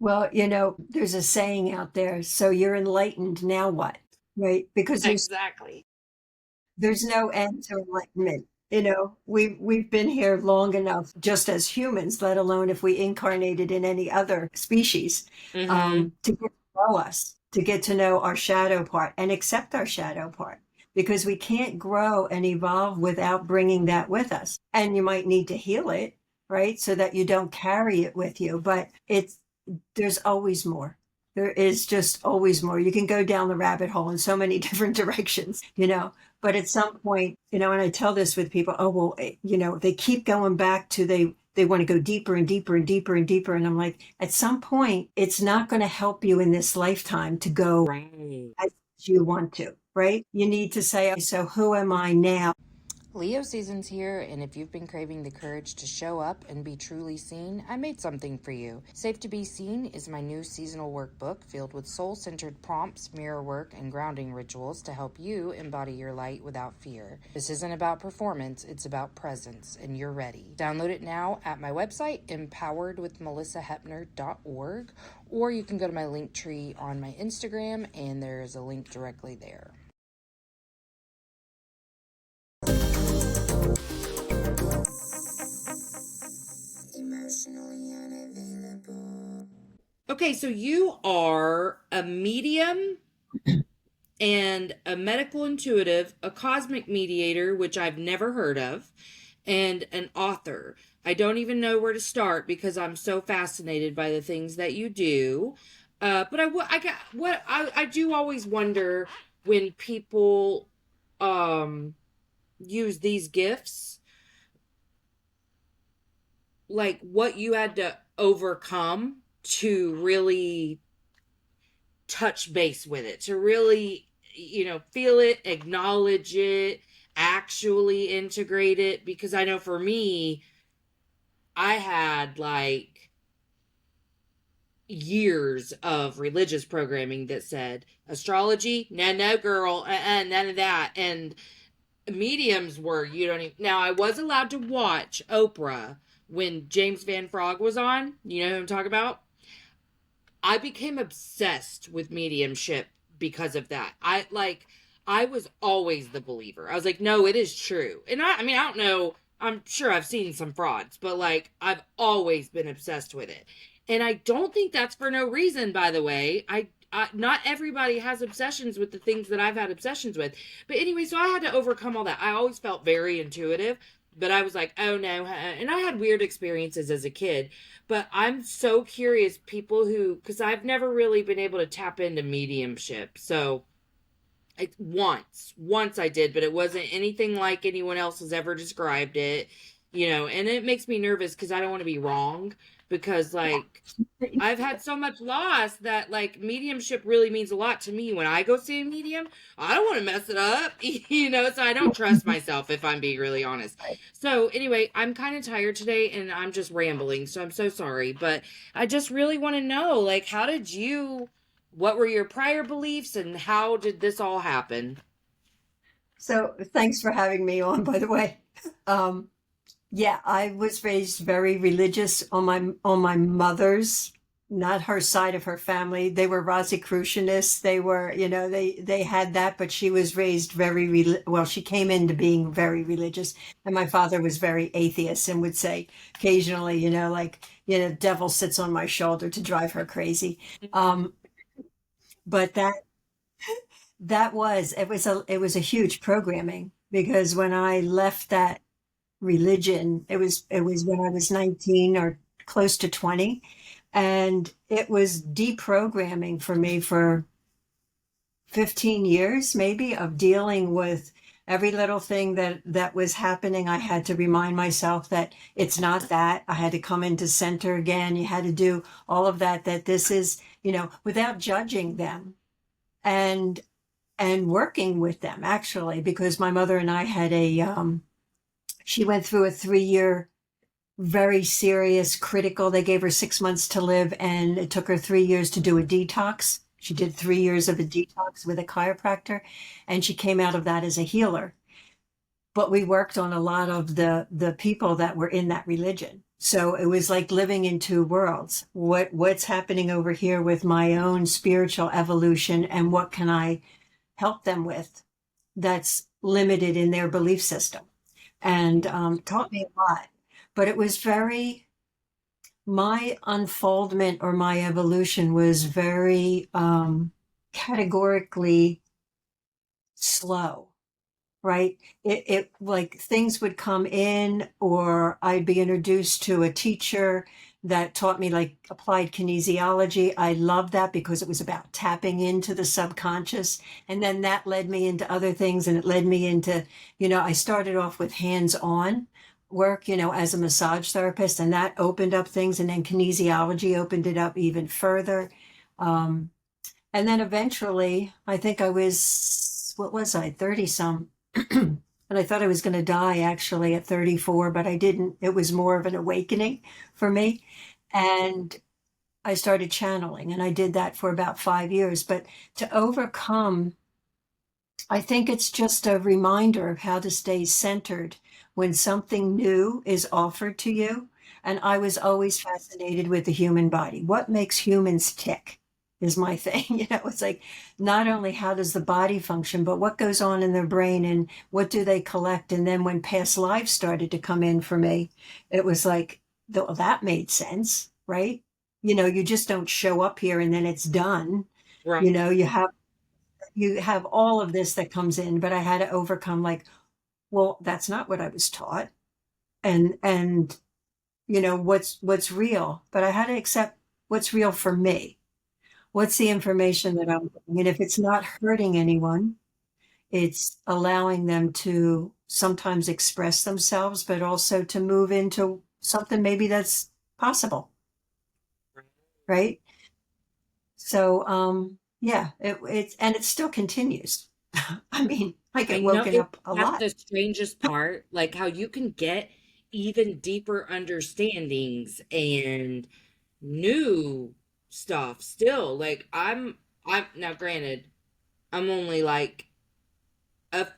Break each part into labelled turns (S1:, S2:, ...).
S1: Well, there's a saying out there, so you're enlightened, now what? Right? Because
S2: Exactly.
S1: there's no end to enlightenment. We've been here long enough just as humans, let alone if we incarnated in any other species,
S2: Mm-hmm.
S1: to get to know us, to get to know our shadow part and accept our shadow part. Because we can't grow and evolve without bringing that with us. And you might need to heal it, right? So that you don't carry it with you. But there's always more. There is just always more. You can go down the rabbit hole in so many different directions. But at some point, and I tell this with people, oh, well, they keep going back to they want to go deeper and deeper and deeper and deeper. And I'm like, at some point, it's not going to help you in this lifetime to go
S2: Right.
S1: as you want to, right? You need to say, so who am I now?
S2: Leo season's here, and if you've been craving the courage to show up and be truly seen, I made something for you. Safe to Be Seen is my new seasonal workbook filled with soul centered prompts, mirror work, and grounding rituals to help you embody your light without fear. This isn't about performance, it's about presence, and you're ready. Download it now at my website, empoweredwithmelisahepner.org, or you can go to my link tree on my Instagram, and there's a link directly there. Emotionally unavailable. Okay, so you are a medium and a medical intuitive, a cosmic mediator, which I've never heard of, and an author. I don't even know where to start because I'm so fascinated by the things that you do. But I do always wonder when people use these gifts, like what you had to overcome to really touch base with it, to really, feel it, acknowledge it, actually integrate it. Because I know for me, I had like years of religious programming that said astrology, no, no, girl, none of that. And mediums were, you don't even, now I was allowed to watch Oprah when James Van Frog was on. You know who I'm talking about? I became obsessed with mediumship because of that. I was always the believer. I was like, no, it is true. And I mean, I don't know, I'm sure I've seen some frauds, but like I've always been obsessed with it. And I don't think that's for no reason, by the way. Not everybody has obsessions with the things that I've had obsessions with. But anyway, so I had to overcome all that. I always felt very intuitive, but I was like, oh no. And I had weird experiences as a kid. But I'm so curious, people who, because I've never really been able to tap into mediumship. So once I did, but it wasn't anything like anyone else has ever described it, and it makes me nervous because I don't want to be wrong. Because, like, I've had so much loss that, like, mediumship really means a lot to me. When I go see a medium, I don't want to mess it up, so I don't trust myself, if I'm being really honest. So, anyway, I'm kind of tired today and I'm just rambling, so I'm so sorry. But I just really want to know, like, what were your prior beliefs and how did this all happen?
S1: So thanks for having me on, by the way. Um, Yeah, I was raised very religious on my mother's, not her side of her family. They were Rosicrucianists. They were, they had that, but she was raised well, she came into being very religious. And my father was very atheist and would say occasionally, like, devil sits on my shoulder to drive her crazy. Um, but it was a huge programming because when I left that religion. It was when I was 19 or close to 20. And it was deprogramming for me for 15 years, maybe, of dealing with every little thing that was happening. I had to remind myself that it's not that. I had to come into center again. You had to do all of that this is, without judging them and working with them actually, because my mother and I had she went through a 3 year, very serious, critical. They gave her 6 months to live, and it took her 3 years to do a detox. She did 3 years of a detox with a chiropractor, and she came out of that as a healer. But we worked on a lot of the people that were in that religion. So it was like living in two worlds. What's happening over here with my own spiritual evolution, and what can I help them with that's limited in their belief system? And taught me a lot. But it was very, my unfoldment or my evolution was very categorically slow, right? It like things would come in, or I'd be introduced to a teacher that taught me like applied kinesiology. I loved that because it was about tapping into the subconscious. And then that led me into other things, and it led me into, I started off with hands-on work, as a massage therapist, and that opened up things. And then kinesiology opened it up even further. Um, and then eventually, I think I was, what was I, 30 some? And I thought I was going to die actually at 34, but I didn't. It was more of an awakening for me. And I started channeling, and I did that for about 5 years. But to overcome, I think it's just a reminder of how to stay centered when something new is offered to you. And I was always fascinated with the human body. What makes humans tick is my thing. It's like not only how does the body function, but what goes on in their brain and what do they collect. And then when past lives started to come in for me, it was like, well, that made sense, right? You just don't show up here and then it's done.
S2: Right.
S1: You have all of this that comes in, but I had to overcome like, well, that's not what I was taught. And what's real, but I had to accept what's real for me. What's the information that I'm getting? And if it's not hurting anyone, it's allowing them to sometimes express themselves, but also to move into something maybe that's possible, right? So yeah, it still continues. I mean, I
S2: I
S1: get
S2: know
S1: woken
S2: it.
S1: up a
S2: That's
S1: lot.
S2: the strangest part, like how you can get even deeper understandings and new stuff still. Like I'm now granted, I'm only like a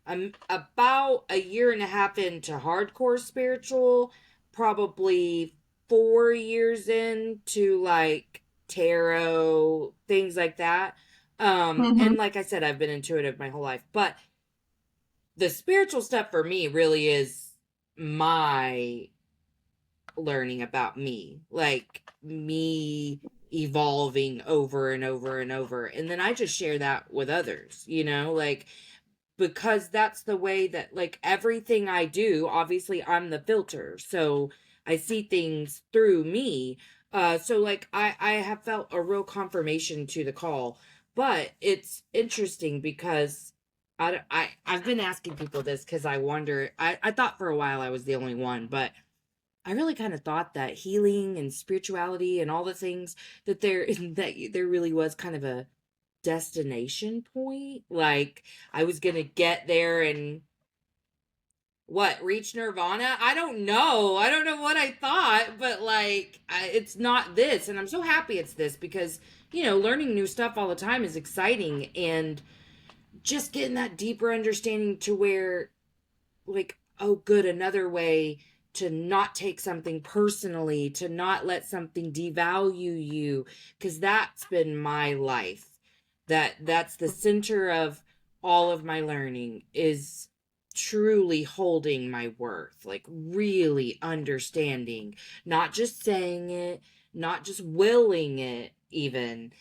S2: I'm about a year and a half into hardcore spiritual, probably 4 years into like tarot, things like that.
S1: Hmm.
S2: And like I said, I've been intuitive my whole life, but the spiritual stuff for me really is my learning about me, like me evolving over and over and over. And then I just share that with others, like because that's the way that like everything I do, obviously I'm the filter. So I see things through me. So like I have felt a real confirmation to the call, but it's interesting because I've been asking people this because I wonder, I thought for a while I was the only one, but I really kind of thought that healing and spirituality and all the things that there really was kind of a destination point. Like I was gonna get there and what reach nirvana. I don't know what I thought, but like it's not this, and I'm so happy it's this because learning new stuff all the time is exciting, and just getting that deeper understanding to where like, oh good, another way to not take something personally, to not let something devalue you, because that's been my life. That's the center of all of my learning, is truly holding my worth, like really understanding, not just saying it, not just willing it, even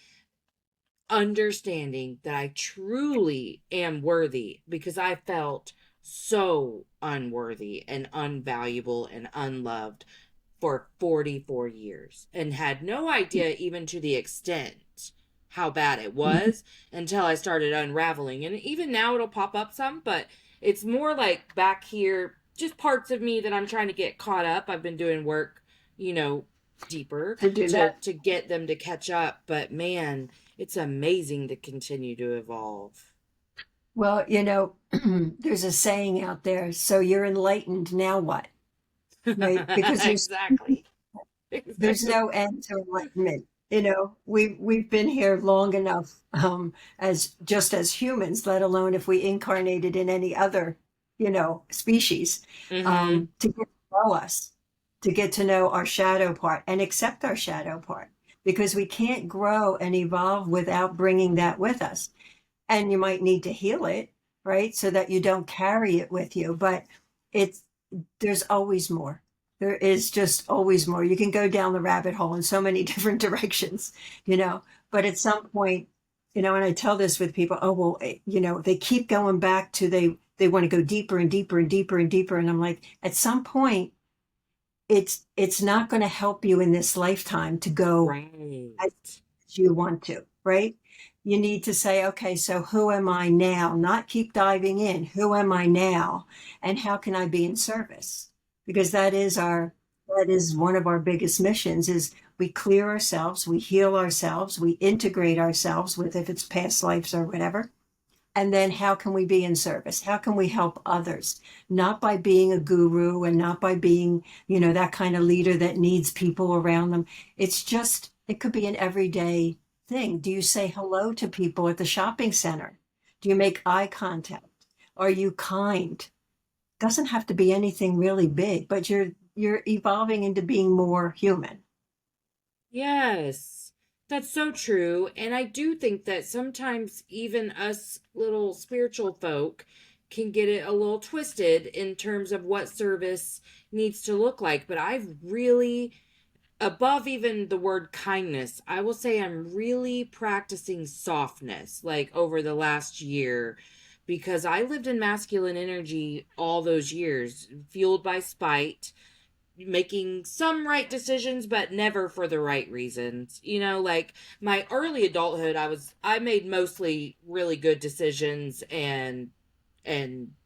S2: understanding that I truly am worthy, because I felt so unworthy and unvaluable and unloved for 44 years and had no idea even to the extent how bad it was until I started unraveling. And even now it'll pop up some, but it's more like back here, just parts of me that I'm trying to get caught up. I've been doing work, you know, deeper
S1: To do
S2: to
S1: that.
S2: get them to catch up, but man, it's amazing to continue to evolve.
S1: Well, there's a saying out there, so you're enlightened, now what? Right? Because
S2: Exactly.
S1: there's
S2: Exactly.
S1: no end to enlightenment. We've been here long enough, as just as humans, let alone if we incarnated in any other, species,
S2: Mhm.
S1: to get to know us. to get to know our shadow part and accept our shadow part, because we can't grow and evolve without bringing that with us. And you might need to heal it, right? So that you don't carry it with you. But it's, there's always more. There is just always more. You can go down the rabbit hole in so many different directions, you know, but at some point, you know, and I tell this with people, oh, well, you know, they keep going back to, they want to go deeper and deeper and deeper and deeper. And I'm like, at some point, it's not going to help you in this lifetime to go
S2: Right.
S1: as you want to, right? You need to say, okay, so who am I now? Not keep diving in. Who am I now? And how can I be in service? Because that is one of our biggest missions is we clear ourselves, we heal ourselves, we integrate ourselves with if it's past lives or whatever. And then how can we be in service? How can we help others? Not by being a guru and not by being, you know, that kind of leader that needs people around them. It's just, it could be an everyday thing. Do you say hello to people at the shopping center? Do you make eye contact? Are you kind? Doesn't have to be anything really big, but you're evolving into being more human.
S2: Yes, that's so true. And I do think that sometimes even us little spiritual folk can get it a little twisted in terms of what service needs to look like. But I've really, above even the word kindness, I will say I'm really practicing softness like over the last year because I lived in masculine energy all those years, fueled by spite, making some right decisions but never for the right reasons. You know, like my early adulthood, I made mostly really good decisions and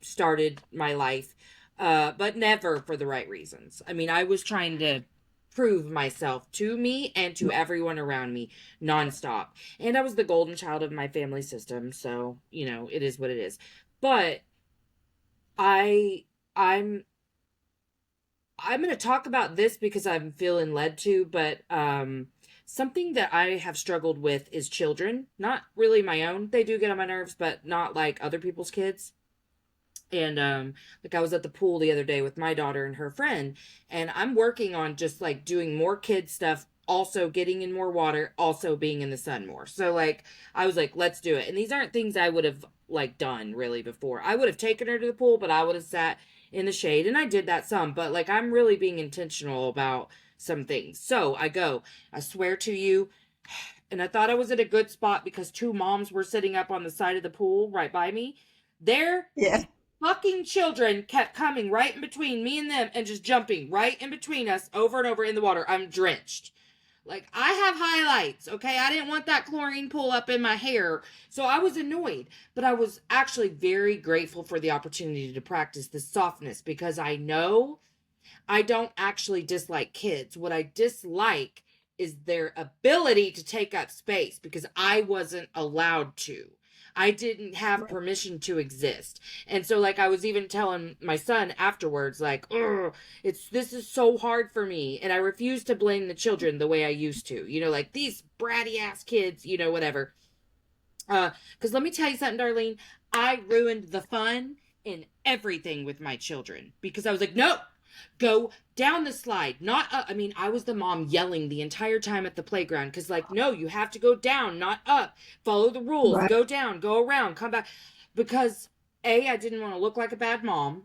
S2: started my life, but never for the right reasons. I mean, I was trying to prove myself to me and to everyone around me nonstop. And I was the golden child of my family system, so, you know, it is what it is. But I I'm I'm going to talk about this because I'm feeling led to, but something that I have struggled with is children. Not really my own. They do get on my nerves, but not like other people's kids. And like I was at the pool the other day with my daughter and her friend, and I'm working on just like doing more kid stuff, also getting in more water, also being in the sun more. So like I was like, let's do it. And these aren't things I would have like done really before. I would have taken her to the pool, but I would have sat in the shade, and I did that some, but like I'm really being intentional about some things. So I go, I swear to you, and I thought I was at a good spot because two moms were sitting up on the side of the pool right by me. There
S1: Yeah.
S2: fucking children kept coming right in between me and them and just jumping right in between us over and over in the water. I'm drenched. Like, I have highlights, okay? I didn't want that chlorine pool up in my hair. So I was annoyed. But I was actually very grateful for the opportunity to practice this softness because I know I don't actually dislike kids. What I dislike is their ability to take up space because I wasn't allowed to. I didn't have
S1: Right.
S2: permission to exist. And so like I was even telling my son afterwards like, "Ugh, it's this is so hard for me." And I refuse to blame the children the way I used to. You know, like these bratty ass kids, you know, whatever. Cuz let me tell you something, Darlene, I ruined the fun in everything with my children because I was like, "No, go down the slide, not up." I mean, I was the mom yelling the entire time at the playground because like, no, you have to go down, not up. Follow the rules,
S1: Right.
S2: go down, go around, come back. Because A, I didn't want to look like a bad mom,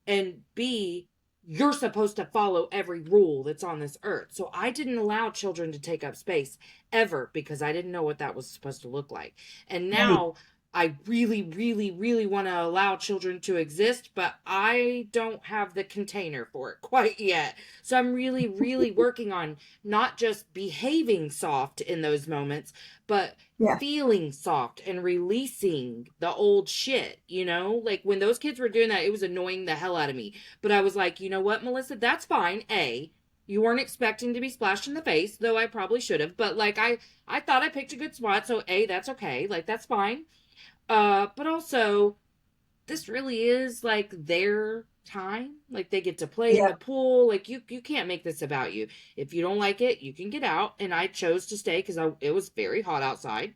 S2: and B, you're supposed to follow every rule that's on this earth. So I didn't allow children to take up space ever because I didn't know what that was supposed to look like. And
S1: Right.
S2: now I really, really, really want to allow children to exist, but I don't have the container for it quite yet. So I'm really, really working on not just behaving soft in those moments, but
S1: Yeah.
S2: feeling soft and releasing the old shit, you know? Like when those kids were doing that, it was annoying the hell out of me. But I was like, you know what, Melissa, that's fine. A, you weren't expecting to be splashed in the face, though I probably should have. But like I thought I picked a good spot, so A, that's okay. Like that's fine. But also this really is like their time. Like they get to play in
S1: Yeah.
S2: the pool. Like you can't make this about you. If you don't like it, you can get out. And I chose to stay because it was very hot outside.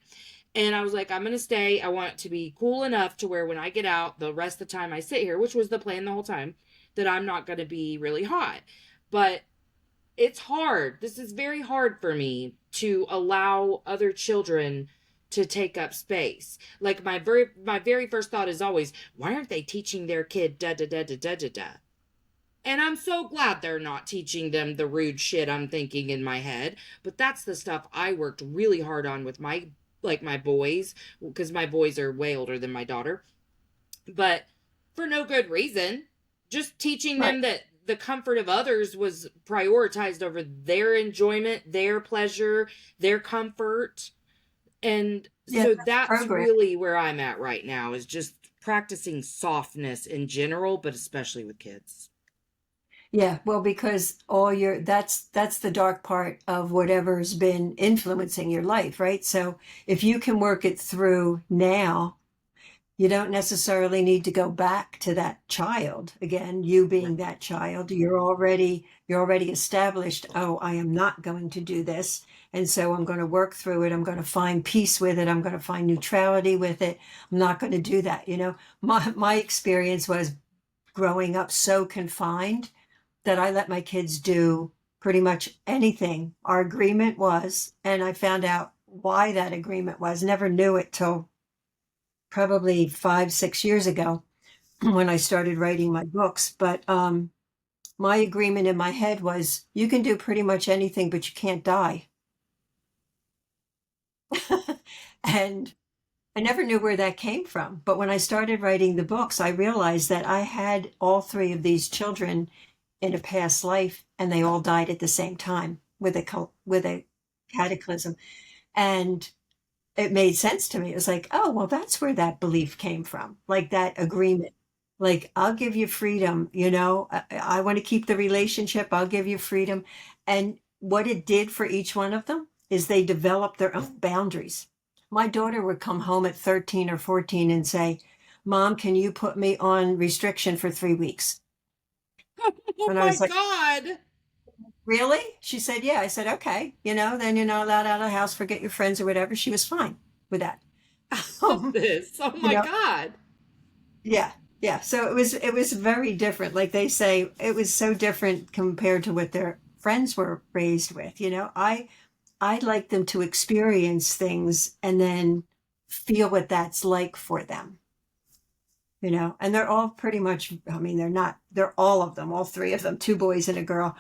S2: And I was like, I'm gonna stay. I want it to be cool enough to where when I get out, the rest of the time I sit here, which was the plan the whole time, that I'm not gonna be really hot. But it's hard. This is very hard for me to allow other children to take up space. Like my very first thought is always, why aren't they teaching their kid da da da da da da da? And I'm so glad they're not teaching them the rude shit I'm thinking in my head. But that's the stuff I worked really hard on with my boys, because my boys are way older than my daughter. But for no good reason. Just teaching
S1: Right.
S2: them that the comfort of others was prioritized over their enjoyment, their pleasure, their comfort. And
S1: Yeah,
S2: so
S1: that's
S2: that's
S1: program.
S2: really where I'm at right now, is just practicing softness in general, but especially with kids.
S1: Yeah, well, because that's the dark part of whatever's been influencing your life, right? So if you can work it through now, you don't necessarily need to go back to that child again, you being that child. You're already established, oh, I am not going to do this. And so I'm going to work through it. I'm going to find peace with it. I'm going to find neutrality with it. I'm not going to do that. My experience was growing up so confined that I let my kids do pretty much anything our agreement was. And I found out why that agreement was. Never knew it till probably 5, 6 years ago when I started writing my books. But my agreement in my head was you can do pretty much anything, but you can't die. And I never knew where that came from. But when I started writing the books, I realized that I had all three of these children in a past life, and they all died at the same time with a cataclysm. And it made sense to me. It was like, oh, well, that's where that belief came from, like that agreement. Like, I'll give you freedom, I want to keep the relationship, I'll give you freedom. And what it did for each one of them is they developed their own boundaries. My daughter would come home at 13 or 14 and say, Mom, can you put me on restriction for 3 weeks?
S2: Oh
S1: And I
S2: my
S1: was like,
S2: God.
S1: really? She said, yeah. I said, okay, then you're not allowed out of the house, forget your friends or whatever. She was fine with that.
S2: I love
S1: Um,
S2: this. Oh
S1: you
S2: my
S1: know,
S2: God.
S1: yeah, yeah. So it was very different. Like they say, it was so different compared to what their friends were raised with. I'd like them to experience things and then feel what that's like for them. And they're all pretty much, I mean, they're all of them, all three of them, two boys and a girl.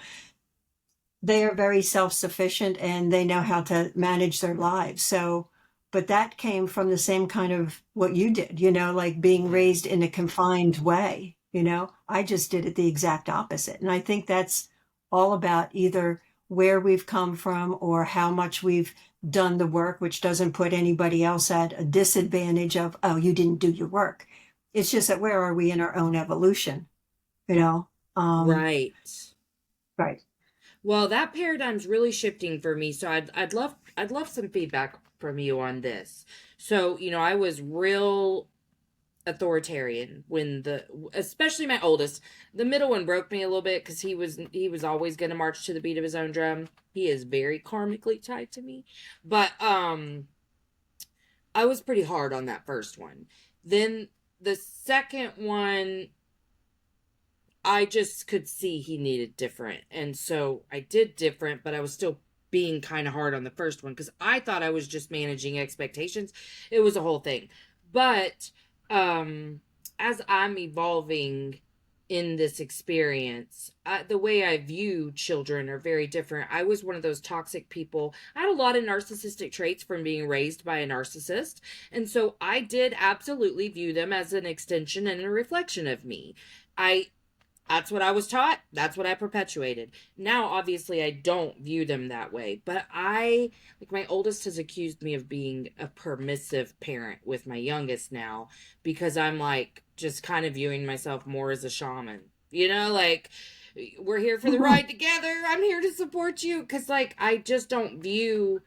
S1: They are very self-sufficient and they know how to manage their lives. So, but that came from the same kind of what you did, like being
S2: Yeah.
S1: raised in a confined way. I just did it the exact opposite. And I think that's all about either where we've come from or how much we've done the work, which doesn't put anybody else at a disadvantage of, oh, you didn't do your work. It's just that where are we in our own evolution, you know? Um,
S2: Right.
S1: right.
S2: Well, that paradigm's really shifting for me. So I'd love some feedback from you on this. So, I was real authoritarian when especially my oldest. The middle one broke me a little bit because he was always going to march to the beat of his own drum. He is very karmically tied to me. But I was pretty hard on that first one. Then the second one, I just could see he needed different. And so I did different, but I was still being kind of hard on the first one because I thought I was just managing expectations. It was a whole thing. But um as I'm evolving in this experience, the way I view children are very different. I was one of those toxic people. I had a lot of narcissistic traits from being raised by a narcissist. And so I did absolutely view them as an extension and a reflection of me. I That's what I was taught. That's what I perpetuated. Now, obviously, I don't view them that way. But my oldest has accused me of being a permissive parent with my youngest now because I'm like just kind of viewing myself more as a shaman. Like we're here for the ride together. I'm here to support you. Cause I just don't view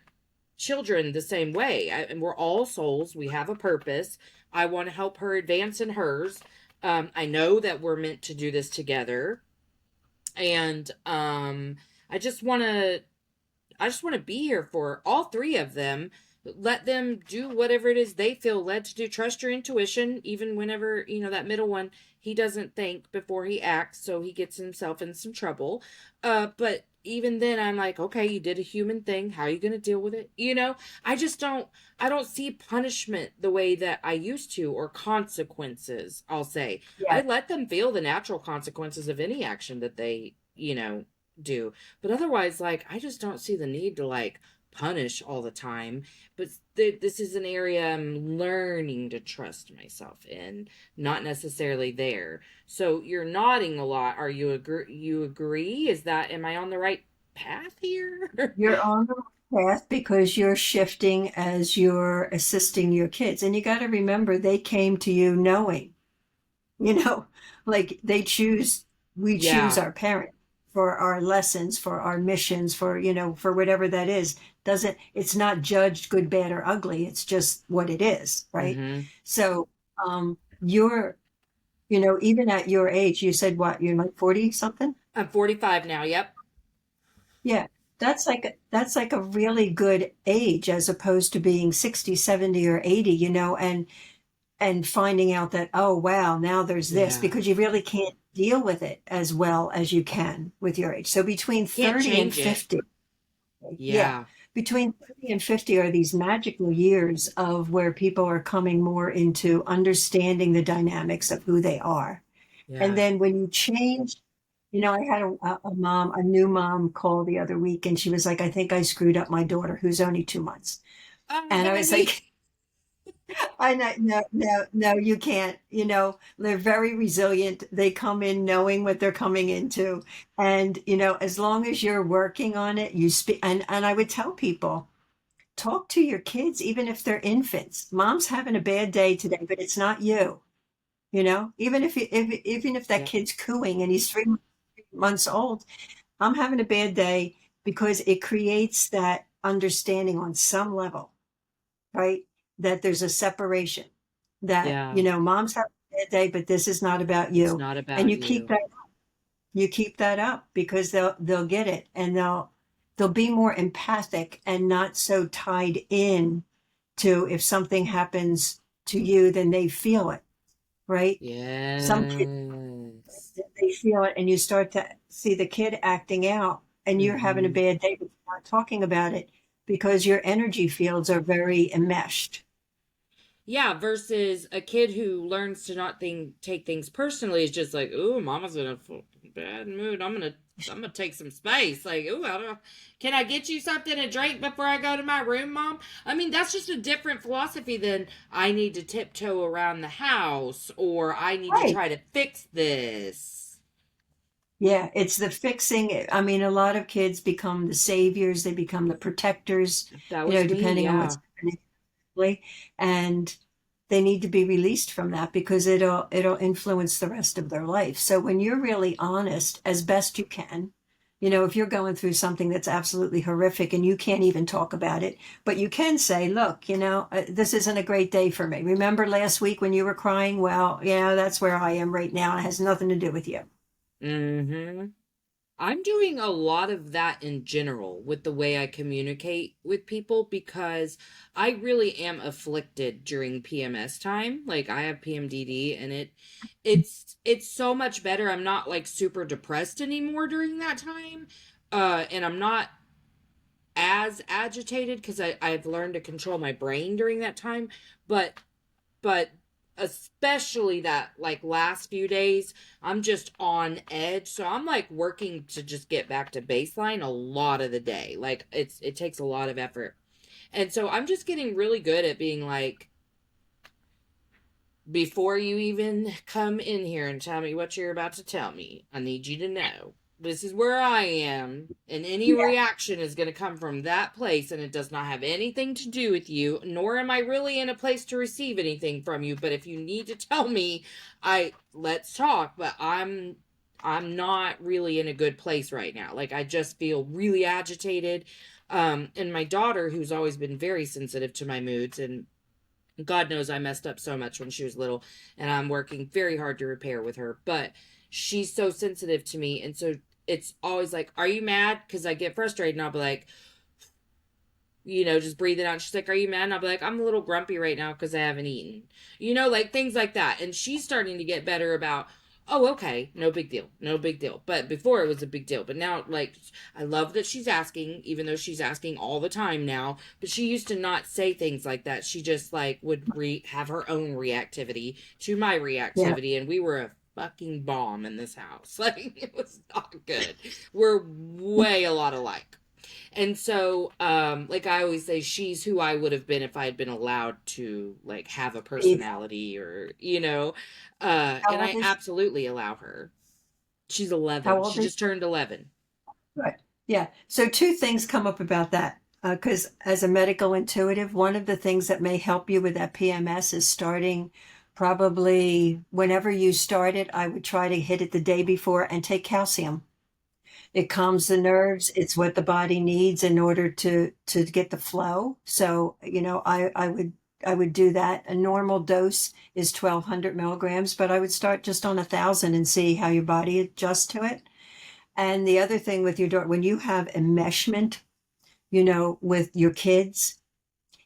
S2: children the same way. And we're all souls. We have a purpose. I want to help her advance in hers. I know that we're meant to do this together, and I just want to. I just want to be here for all three of them, let them do whatever it is they feel led to do. Trust your intuition, even whenever, that middle one, he doesn't think before he acts, so he gets himself in some trouble. But even then, I'm like, okay, you did a human thing. How are you going to deal with it? I just don't, I don't see punishment the way that I used to, or consequences, I'll say. I
S1: Yeah.
S2: let them feel the natural consequences of any action that they, do. But otherwise, like, I just don't see the need to, like, punish all the time. But this is an area I'm learning to trust myself in, not necessarily there. So you're nodding a lot. Are you agree? Is that, am I on the right path here?
S1: You're on the right path because you're shifting as you're assisting your kids. And you got to remember, they came to you knowing, you know, like we choose
S2: Yeah.
S1: our parent for our lessons, for our missions, for whatever that is. It's not judged good, bad, or ugly. It's just what it is, right?
S2: Mm-hmm.
S1: So, you're, even at your age, you said what, you're like 40 something?
S2: I'm 45 now. Yep.
S1: Yeah, that's like a really good age as opposed to being 60, 70, or 80, and finding out that, oh wow, now there's this,
S2: Yeah.
S1: because you really can't deal with it as well as you can with your age. So between
S2: Can't
S1: 30 and
S2: change it.
S1: 50, yeah,
S2: Yeah.
S1: between 30 and 50 are these magical years of where people are coming more into understanding the dynamics of who they are. And
S2: Yeah.
S1: then when you change, I had a new mom call the other week, and she was like, I think I screwed up my daughter, who's only 2 months.
S2: Oh,
S1: And I was
S2: honey.
S1: like, I know, no, no, no, you can't. They're very resilient. They come in knowing what they're coming into. And, as long as you're working on it, you speak. And I would tell people, talk to your kids, even if they're infants. Mom's having a bad day today, but it's not you. Even if that
S2: Yeah.
S1: kid's cooing and he's 3 months old, I'm having a bad day, because it creates that understanding on some level, right? That there's a separation, that,
S2: Yeah.
S1: mom's having a bad day, but this is not about
S2: It's
S1: you.
S2: not
S1: And
S2: about
S1: you keep
S2: you.
S1: that, up, because they'll get it, and they'll be more empathic and not so tied in to, if something happens to you, then they feel it, right? Some kids,
S2: Yes.
S1: they feel it, and you start to see the kid acting out, and you're having a
S2: Mm-hmm.
S1: bad day, but you're not talking about it because your energy fields are very enmeshed.
S2: Yeah, versus a kid who learns to not take things personally is just like, "Ooh, mama's in a bad mood. I'm gonna take some space." Like, "Ooh, I don't, can I get you something to drink before I go to my room, mom?" I mean, that's just a different philosophy than I need to tiptoe around the house, or I need to
S1: Right.
S2: try to fix this.
S1: Yeah, it's the fixing. I mean, a lot of kids become the saviors, they become the protectors,
S2: That was me,
S1: depending on what's
S2: yeah.
S1: happening. And they need to be released from that, because it'll influence the rest of their life. So when you're really honest as best you can, if you're going through something that's absolutely horrific and you can't even talk about it, but you can say, look, this isn't a great day for me. Remember last week when you were crying? Well, that's where I am right now. It has nothing to do with you.
S2: Mm-hmm. I'm doing a lot of that in general with the way I communicate with people, because I really am afflicted during PMS time. Like, I have PMDD, and it's so much better. I'm not like super depressed anymore during that time. And I'm not as agitated because I've learned to control my brain during that time. But especially that, like, last few days, I'm just on edge, so I'm like working to just get back to baseline a lot of the day. Like, it takes a lot of effort, and so I'm just getting really good at being like, before you even come in here and tell me what you're about to tell me, I need you to know this is where I am, and any
S1: Yeah.
S2: reaction is going to come from that place, and it does not have anything to do with you, nor am I really in a place to receive anything from you. But if you need to tell me, I let's talk. But I'm not really in a good place right now. Like, I just feel really agitated. And my daughter, who's always been very sensitive to my moods, and God knows I messed up so much when she was little, and I'm working very hard to repair with her. But she's so sensitive to me, and so it's always like, "Are you mad?" Because I get frustrated, and I'll be like, just breathing out. She's like, "Are you mad?" And I'll be like, "I'm a little grumpy right now because I haven't eaten." Like things like that. And she's starting to get better about, "Oh, okay, no big deal, no big deal." But before it was a big deal. But now, like, I love that she's asking, even though she's asking all the time now. But she used to not say things like that. She just like would have her own reactivity to my
S1: Yeah.
S2: reactivity, and we were a fucking bomb in this house. Like it was not good. We're way a lot alike. And so, like I always say, she's who I would have been if I had been allowed to like have a
S1: Be-
S2: personality
S1: How
S2: and
S1: old
S2: I
S1: is
S2: absolutely allow her. She's
S1: how
S2: 11.
S1: old
S2: She
S1: is
S2: just turned 11.
S1: Right. Yeah. So two things come up about that. Because as a medical intuitive, one of the things that may help you with that PMS is starting probably whenever you start it, I would try to hit it the day before and take calcium. It calms the nerves. It's what the body needs in order to get the flow. So, I would do that. A normal dose is 1,200 milligrams, but I would start just on 1,000 and see how your body adjusts to it. And the other thing with your daughter, when you have enmeshment, with your kids,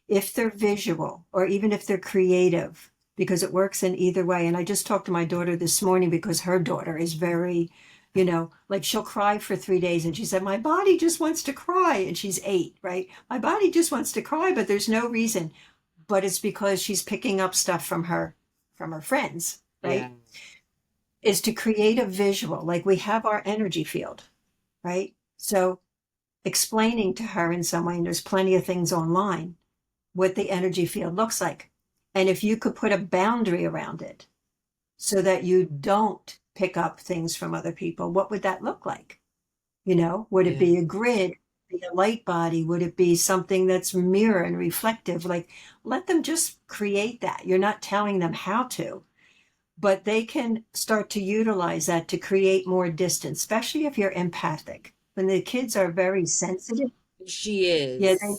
S1: if they're visual or even if they're creative, because it works in either way. And I just talked to my daughter this morning because her daughter is very, like she'll cry for 3 days. And she said, my body just wants to cry. And she's 8, right? My body just wants to cry, but there's no reason. But it's because she's picking up stuff from her friends,
S2: Yeah.
S1: right? Is to create a visual. Like we have our energy field, right? So explaining to her in some way, and there's plenty of things online, what the energy field looks like. And if you could put a boundary around it so that you don't pick up things from other people, what would that look like? Would it
S2: Yeah.
S1: be a grid? Be a light body? Would it be something that's mirror and reflective? Like, let them just create that. You're not telling them how to, but they can start to utilize that to create more distance, especially if you're empathic. When the kids are very sensitive,
S2: She
S1: yeah, they
S2: is.
S1: know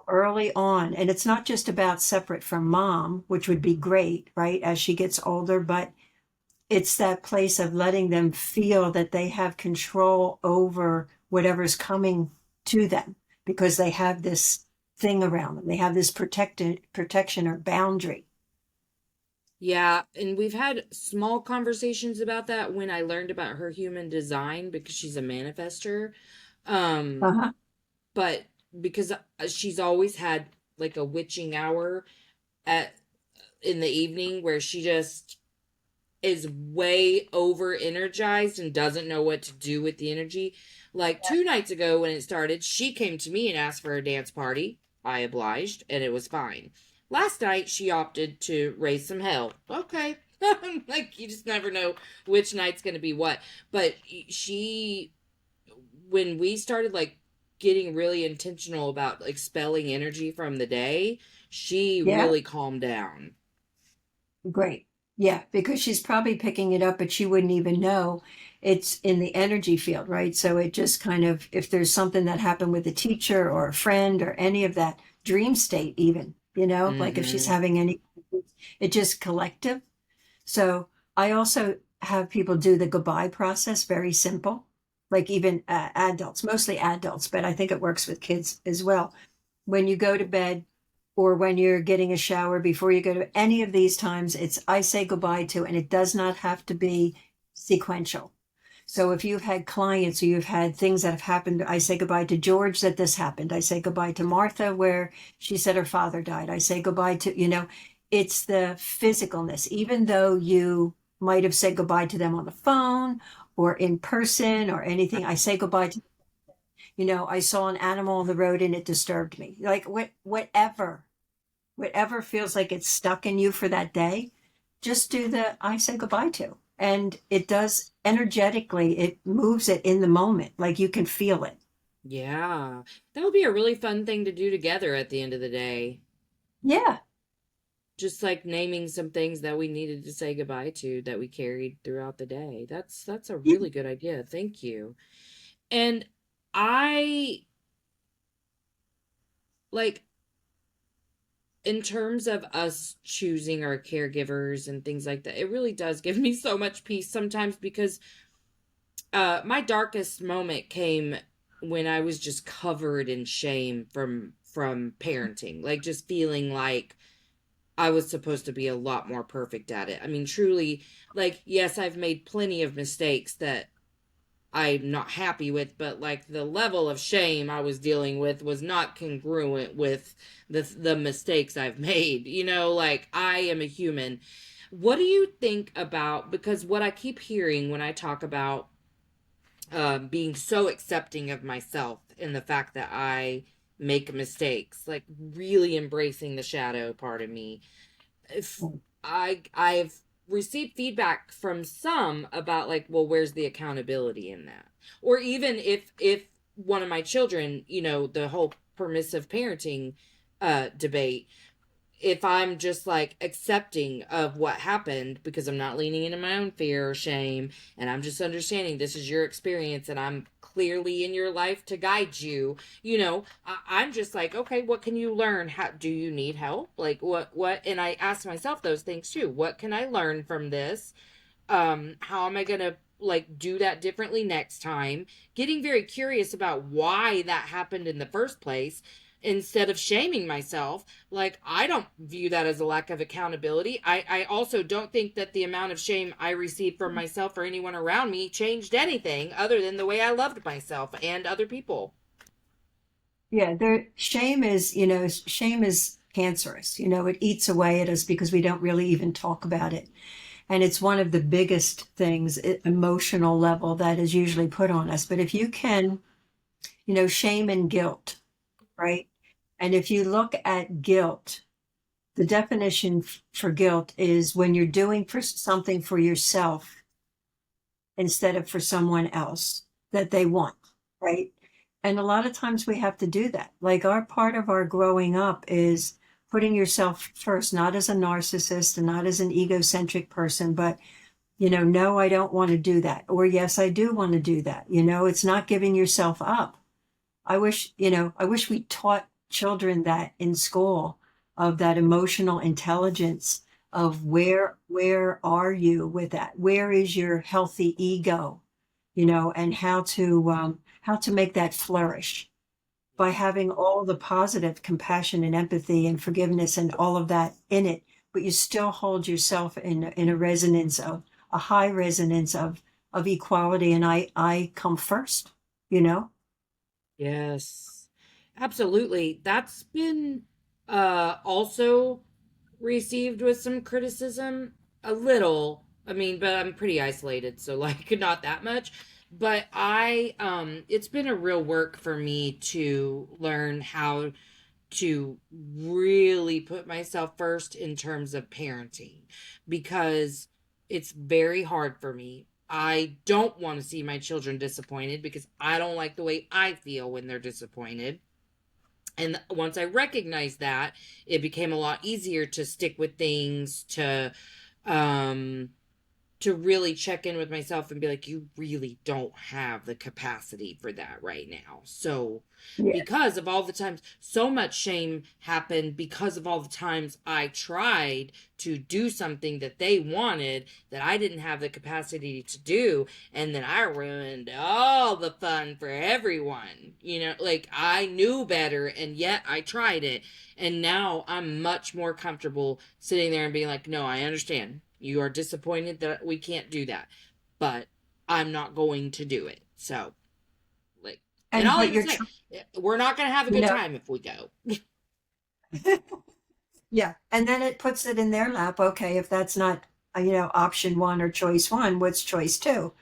S1: early on. And it's not just about separate from mom, which would be great, right, as she gets older, but it's that place of letting them feel that they have control over whatever's coming to them because they have this thing around them. They have this protection or boundary.
S2: Yeah, and we've had small conversations about that when I learned about her human design because she's a manifester. Um,
S1: Uh-huh.
S2: but because she's always had like a witching hour at in the evening where she just is way over energized and doesn't know what to do with the energy. Like 2 nights ago when it started, she came to me and asked for a dance party. I obliged, and it was fine. Last night, she opted to raise some hell. Okay. Like, you just never know which night's going to be what. But when we started, like, getting really intentional about expelling energy from the day, she
S1: Yeah.
S2: really calmed down.
S1: Great. Yeah, because she's probably picking it up, but she wouldn't even know it's in the energy field, right? So it just kind of, if there's something that happened with a teacher or a friend or any of that dream state, even, like if she's
S2: Mm-hmm.
S1: having any, it just collective. So I also have people do the goodbye process, very simple, like even adults, mostly adults, but I think it works with kids as well. When you go to bed or when you're getting a shower before you go to any of these times, it's I say goodbye to, and it does not have to be sequential. So if you've had clients or you've had things that have happened, I say goodbye to George that this happened. I say goodbye to Martha where she said her father died. I say goodbye to, it's the physicalness, even though you might have said goodbye to them on the phone or in person or anything. I say goodbye to, I saw an animal on the road and it disturbed me. Like whatever feels like it's stuck in you for that day, just do the I say goodbye to. And it does energetically, it moves it in the moment. Like you can feel it.
S2: Yeah, that would be a really fun thing to do together at the end of the day.
S1: Yeah.
S2: Just like naming some things that we needed to say goodbye to that we carried throughout the day. That's a
S1: Yeah.
S2: really good idea. Thank you. And I like in terms of us choosing our caregivers and things like that, it really does give me so much peace sometimes because my darkest moment came when I was just covered in shame from parenting, like just feeling like I was supposed to be a lot more perfect at it. I mean, truly, like, yes, I've made plenty of mistakes that I'm not happy with, but like the level of shame I was dealing with was not congruent with the mistakes I've made. Like I am a human. What do you think about, because what I keep hearing when I talk about being so accepting of myself and the fact that I make mistakes, like really embracing the shadow part of me, if I've received feedback from some about like, well, where's the accountability in that? Or even if one of my children, the whole permissive parenting debate, if I'm just like accepting of what happened because I'm not leaning into my own fear or shame, and I'm just understanding this is your experience and I'm clearly in your life to guide you, I'm just like, okay, what can you learn? How do you need help? Like what? And I ask myself those things too. What can I learn from this? How am I going to like do that differently next time? Getting very curious about why that happened in the first place instead of shaming myself. Like, I don't view that as a lack of accountability. I also don't think that the amount of shame I received from myself or anyone around me changed anything other than the way I loved myself and other people.
S1: Yeah, shame is cancerous. It eats away at us because we don't really even talk about it. And it's one of the biggest things, emotional level, that is usually put on us. But if you can, shame and guilt, right? And if you look at guilt, the definition for guilt is when you're doing for something for yourself instead of for someone else that they want, right? And a lot of times we have to do that. Like our part of our growing up is putting yourself first, not as a narcissist and not as an egocentric person, but no, I don't want to do that. Or yes, I do want to do that. It's not giving yourself up. I wish we taught children that in school, of that emotional intelligence of where are you with that? Where is your healthy ego? And how to make that flourish by having all the positive compassion and empathy and forgiveness and all of that in it, but you still hold yourself in a resonance of a high resonance of equality, and I come first, you know?
S2: Yes, absolutely. That's been also received with some criticism, a little. I mean, but I'm pretty isolated, so like not that much. But it's been a real work for me to learn how to really put myself first in terms of parenting, because it's very hard for me. I don't want to see my children disappointed because I don't like the way I feel when they're disappointed. And once I recognized that, it became a lot easier to stick with things, um to really check in with myself and be like, you really don't have the capacity for that right now. So,
S1: Yeah.
S2: because of all the times, so much shame happened because of all the times I tried to do something that they wanted that I didn't have the capacity to do. And then I ruined all the fun for everyone. Like I knew better and yet I tried it. And now I'm much more comfortable sitting there and being like, no, I understand. You are disappointed that we can't do that, but I'm not going to do it. So, like, and
S1: And
S2: I'll
S1: but
S2: even
S1: you're
S2: say, we're not going to have a
S1: you
S2: good
S1: know
S2: time if we go.
S1: yeah, and then it puts it in their lap. Okay, if that's not option one or choice one, what's choice two?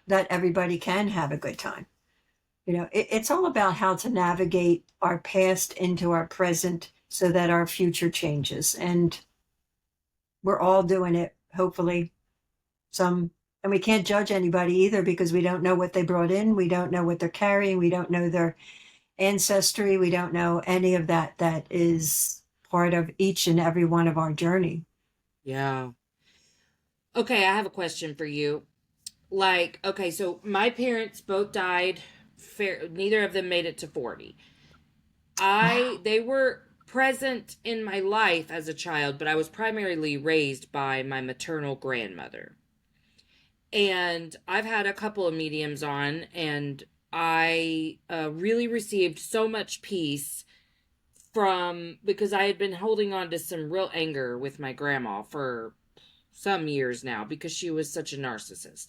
S1: That everybody can have a good time. It's all about how to navigate our past into our present so that our future changes. And we're all doing it, hopefully. Some, and we can't judge anybody either because we don't know what they brought in. We don't know what they're carrying. We don't know their ancestry. We don't know any of that. That is part of each and every one of our journey.
S2: Yeah. Okay, I have a question for you. Like, okay, so my parents both died. Neither of them made it to 40.
S1: Wow.
S2: They were present in my life as a child, but I was primarily raised by my maternal grandmother. And I've had a couple of mediums on, and I really received so much peace from because I had been holding on to some real anger with my grandma for some years now because she was such a narcissist.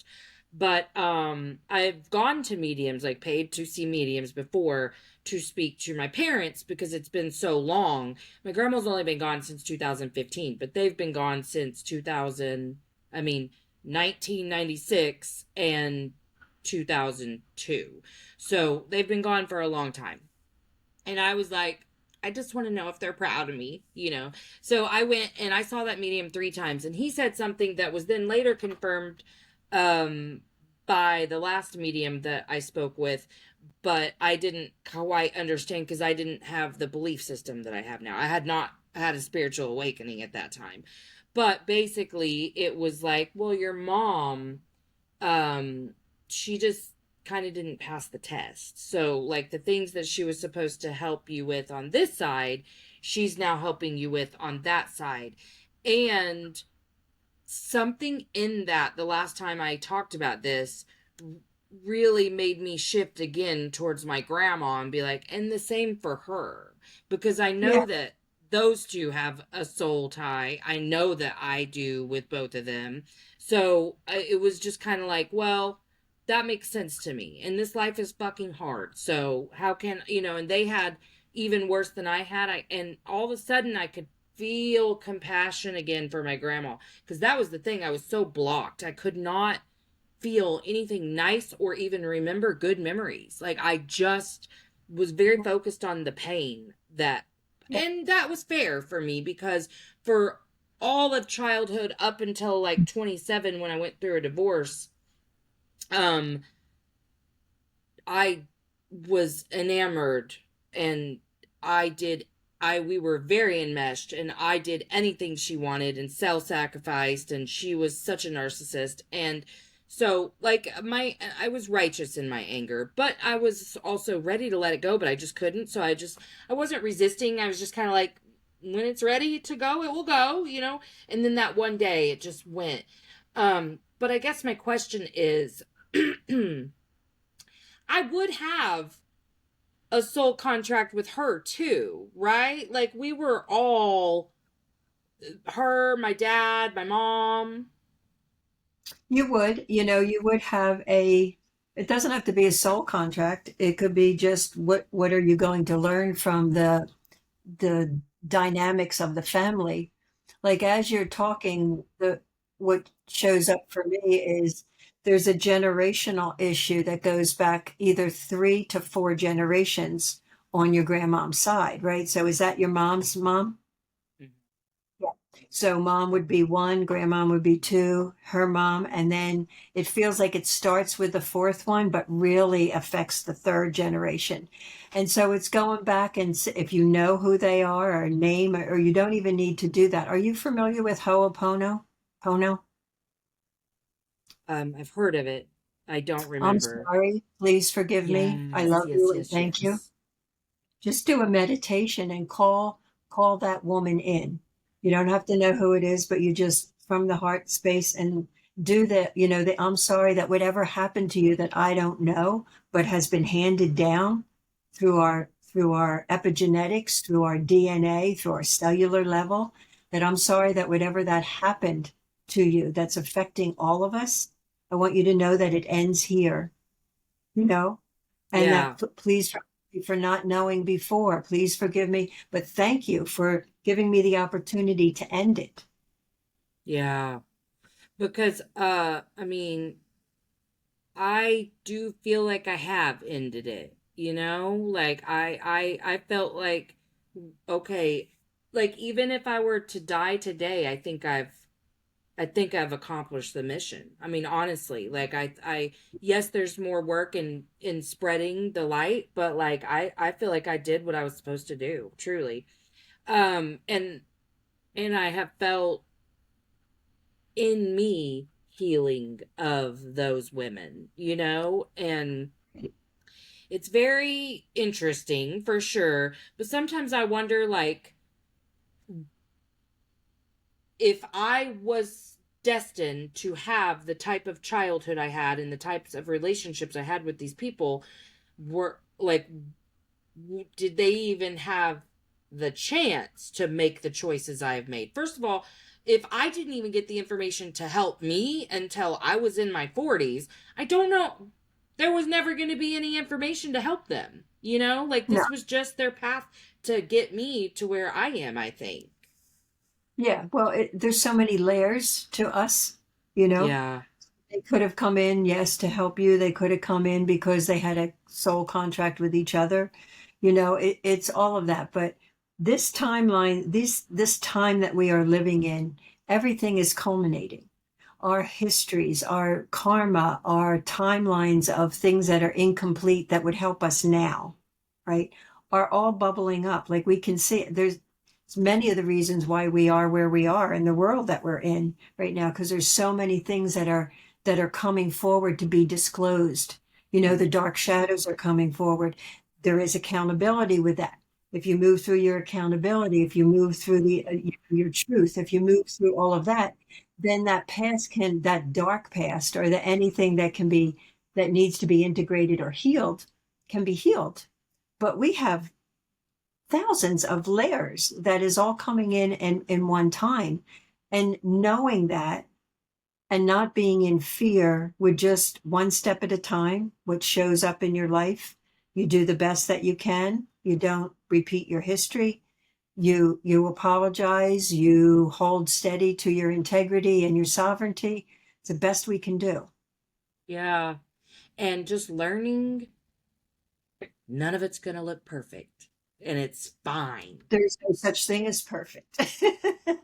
S2: But I've gone to mediums, like paid to see mediums before to speak to my parents because it's been so long. My grandma's only been gone since 2015, but they've been gone since 2000, I mean 1996 and 2002. So they've been gone for a long time. And I was like, I just want to know if they're proud of me, you know. So I went and I saw that medium 3 times, and he said something that was then later confirmed um, by the last medium that I spoke with, but I didn't quite understand because I didn't have the belief system that I have now. I had not had a spiritual awakening at that time. But basically, it was like, well, your mom um she just kind of didn't pass the test. So like the things that she was supposed to help you with on this side, she's now helping you with on that side. And something in that the last time I talked about this really made me shift again towards my grandma and be like, and the same for her, because I
S1: Yeah.
S2: know that those two have a soul tie. I know that I do with both of them. So it was just kind of like, well, that makes sense to me. And this life is fucking hard. So how can, and they had even worse than I had. And all of a sudden I could feel compassion again for my grandma because that was the thing. I was so blocked. I could not feel anything nice or even remember good memories. Like I just was very focused on the pain that,
S1: Yeah.
S2: and that was fair for me because for all of childhood up until like 27 when I went through a divorce, um I was enamored and I did we were very enmeshed and I did anything she wanted and self-sacrificed and she was such a narcissist. And so like I was righteous in my anger, but I was also ready to let it go, but I just couldn't. So I wasn't resisting. I was just kind of like, when it's ready to go, it will go. And then that one day it just went. But I guess my question is I would have a soul contract with her too, right? Like we were all her, my dad, my mom.
S1: You would have it doesn't have to be a soul contract. It could be just what are you going to learn from the dynamics of the family. Like as you're talking, what shows up for me is there's a generational issue that goes back either 3 to 4 generations on your grandmom's side, right? So is that your mom's mom? Yeah. So mom would be one, grandmom would be two, her mom, and then it feels like it starts with the fourth one, but really affects the third generation. And so it's going back and if you know who they are or name, or you don't even need to do that. Are you familiar with Ho'opono? Pono?
S2: I've heard of it. I don't
S1: I'm
S2: remember.
S1: sorry. Please forgive me. I
S2: Yes,
S1: love
S2: yes,
S1: you and
S2: yes,
S1: thank you.
S2: yes.
S1: Just do a meditation and call that woman in. You don't have to know who it is, but you just from the heart space and do the I'm sorry that whatever happened to you that I don't know, but has been handed down through our epigenetics, through our DNA, through our cellular level, that I'm sorry that whatever that happened to you that's affecting all of us, I want you to know that it ends here, you know, and that
S2: Yeah,
S1: please forgive me for not knowing before. Please forgive me, but thank you for giving me the opportunity to end it.
S2: yeah. Because I mean, I do feel like I have ended it. Like I felt like okay, like even if I were to die today, I think I've accomplished the mission. I mean, honestly, like yes, there's more work in spreading the light, but like I feel like I did what I was supposed to do, truly. And I have felt in me healing of those women, and it's very interesting for sure. But sometimes I wonder, like, if I was destined to have the type of childhood I had and the types of relationships I had with these people, were like, did they even have? the chance to make the choices I have made. First of all, if I didn't even get the information to help me until I was in my 40s, I don't know. There was never going to be any information to help them. You know, like
S1: No.
S2: this was just their path to get me to where I am, I think.
S1: Yeah. Well, there's so many layers to us, you know.
S2: Yeah.
S1: They could have come in, yes, to help you. They could have come in because they had a soul contract with each other. It's all of that. But this timeline, this time that we are living in, everything is culminating. Our histories, our karma, our timelines of things that are incomplete that would help us now, right, are all bubbling up. Like we can see, there's many of the reasons why we are where we are in the world that we're in right now, because there's so many things that are coming forward to be disclosed. The dark shadows are coming forward. There is accountability with that. If you move through your accountability, if you move through your truth, if you move through all of that, then that dark past, or anything that needs to be integrated or healed, can be healed. But we have thousands of layers that is all coming in one time. And knowing that, and not being in fear, with just one step at a time, what shows up in your life, you do the best that you can. You don't repeat your history. You apologize. You hold steady to your integrity and your sovereignty. It's the best we can do.
S2: Yeah. And just learning none of it's going to look perfect. And it's fine.
S1: There's no such thing as perfect.
S2: I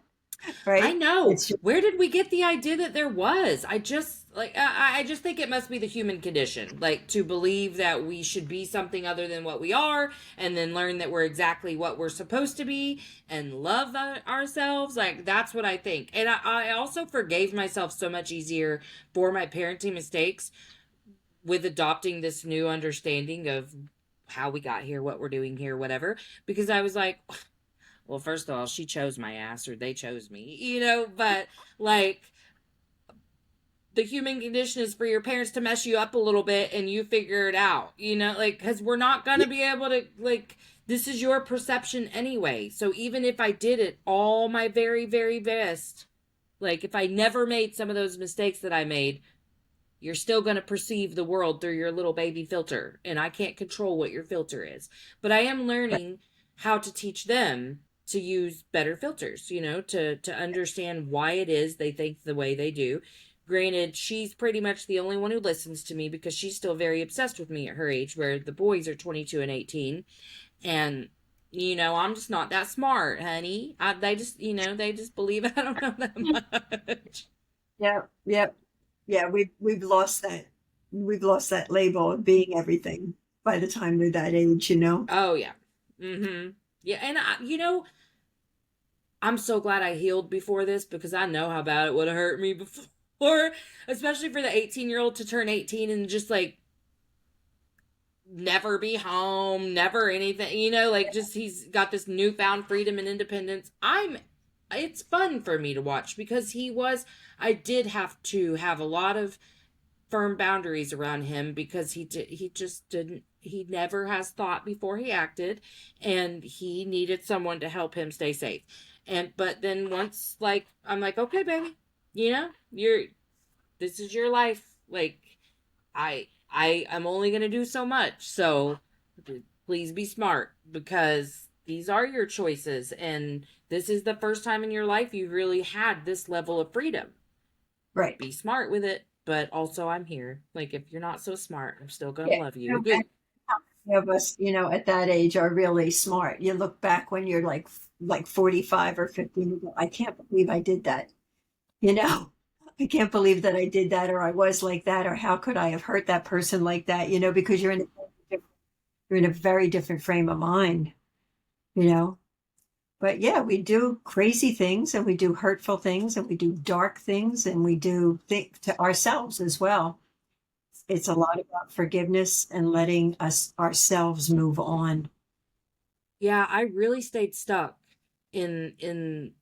S1: Right?
S2: know.
S1: It's just,
S2: Where did we get the idea that there was? I just think it must be the human condition, like to believe that we should be something other than what we are, and then learn that we're exactly what we're supposed to be, and love ourselves. Like that's what I think. And I also forgave myself so much easier for my parenting mistakes with adopting this new understanding of how we got here, what we're doing here, whatever. Because I was like, well, first of all, she chose my ass or they chose me, but like the human condition is for your parents to mess you up a little bit and you figure it out, like, because we're not going to be able to, like, this is your perception anyway. So even if I did it all my very, very best, like if I never made some of those mistakes that I made, you're still going to perceive the world through your little baby filter. And I can't control what your filter is. But I am learning how to teach them to use better filters, to understand why it is they think the way they do. Granted, she's pretty much the only one who listens to me because she's still very obsessed with me at her age, where the boys are 22 and 18. And I'm just not that smart, honey. They just believe I don't know that much.
S1: yeah, yeah, yeah. We've lost that. We've lost that label of being everything by the time they're that age.
S2: Oh yeah. Mm-hmm. Yeah, and I'm so glad I healed before this because I know how bad it would have hurt me before, especially for the 18-year-old to turn 18 and just like never be home, never anything, like just he's got this newfound freedom and independence. It's fun for me to watch because I did have to have a lot of firm boundaries around him because he just didn't he never has thought before he acted, and he needed someone to help him stay safe. And but then once, like, I'm like, okay baby, you're this is your life. Like, I am only going to do so much, so please be smart because these are your choices, and this is the first time in your life you've really had this level of freedom.
S1: Right.
S2: Be smart with it, but also I'm here. Like, if you're not so smart, I'm still gonna
S1: Yeah.
S2: love you.
S1: And many of us, at that age are really smart. You look back when you're like 45 or 50, and you go, I can't believe I did that. You know, I can't believe that I did that, or I was like that, or how could I have hurt that person like that? Because you're in a very different frame of mind, you know. But yeah, we do crazy things, and we do hurtful things, and we do dark things, and we do think to ourselves as well. It's a lot about forgiveness and letting us ourselves move on.
S2: Yeah, I really stayed stuck in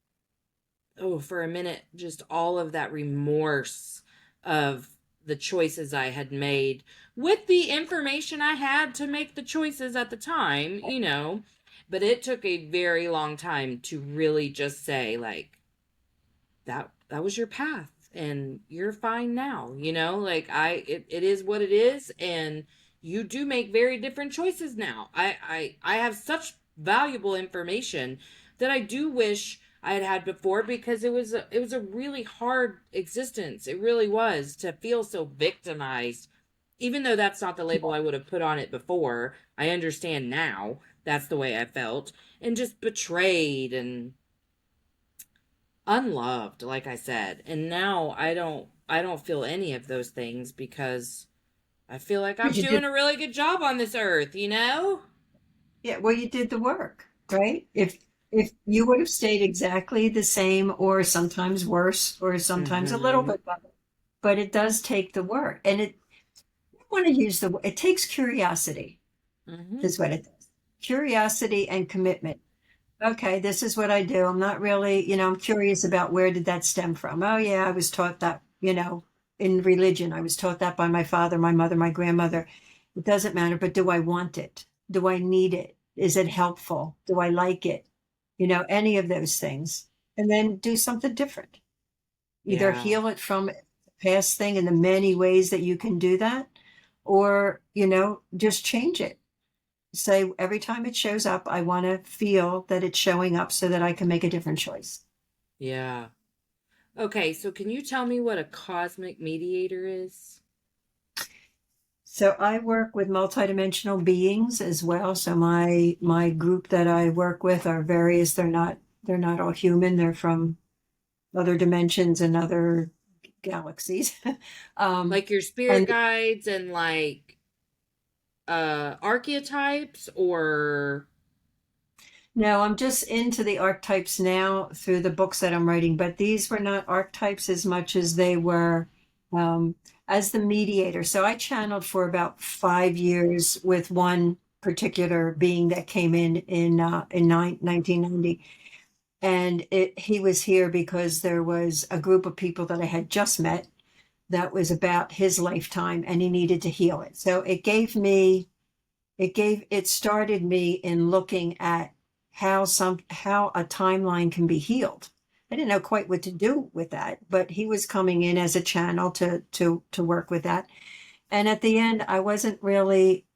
S2: for a minute, just all of that remorse of the choices I had made with the information I had to make the choices at the time. But it took a very long time to really just say, like, that was your path and you're fine now, like it is what it is, and you do make very different choices now. I have such valuable information that I do wish I had had before, because it was a really hard existence. It really was, to feel so victimized, even though that's not the label I would have put on it before. I understand now that's the way I felt, and just betrayed and unloved, like I said. And now I don't feel any of those things, because I feel like I'm
S1: But you
S2: doing
S1: did,
S2: a really good job on this earth.
S1: yeah, well, you did the work, right? If you would have stayed exactly the same, or sometimes worse, or sometimes a little
S2: Mhm.
S1: bit better, but it does take the work. And I want to use it takes curiosity,
S2: Mhm.
S1: is what it does. Curiosity and commitment. Okay, this is what I do. I'm not really, I'm curious about where did that stem from? Oh, yeah, I was taught that, in religion. I was taught that by my father, my mother, my grandmother. It doesn't matter, but do I want it? Do I need it? Is it helpful? Do I like it? Any of those things. And then do something different. Either
S2: Yeah.
S1: heal it from the past thing in the many ways that you can do that, or, just change it. Say every time it shows up, I want to feel that it's showing up so that I can make a different choice.
S2: Yeah. Okay, so can you tell me what a cosmic mediator is?
S1: So I work with multidimensional beings as well. So my group that I work with are various. They're not all human. They're from other dimensions and other galaxies. um,
S2: Like your spirit
S1: and
S2: guides and like archetypes, or
S1: No, I'm just into the archetypes now through the books that I'm writing, but these were not archetypes as much as they were um, as the mediator. So I channeled for about 5 years with one particular being that came in 1990, and he was here because there was a group of people that I had just met that was about his lifetime, and he needed to heal it. So it started me in looking at how a timeline can be healed. I didn't know quite what to do with that, but he was coming in as a channel to work with that. And at the end, I wasn't really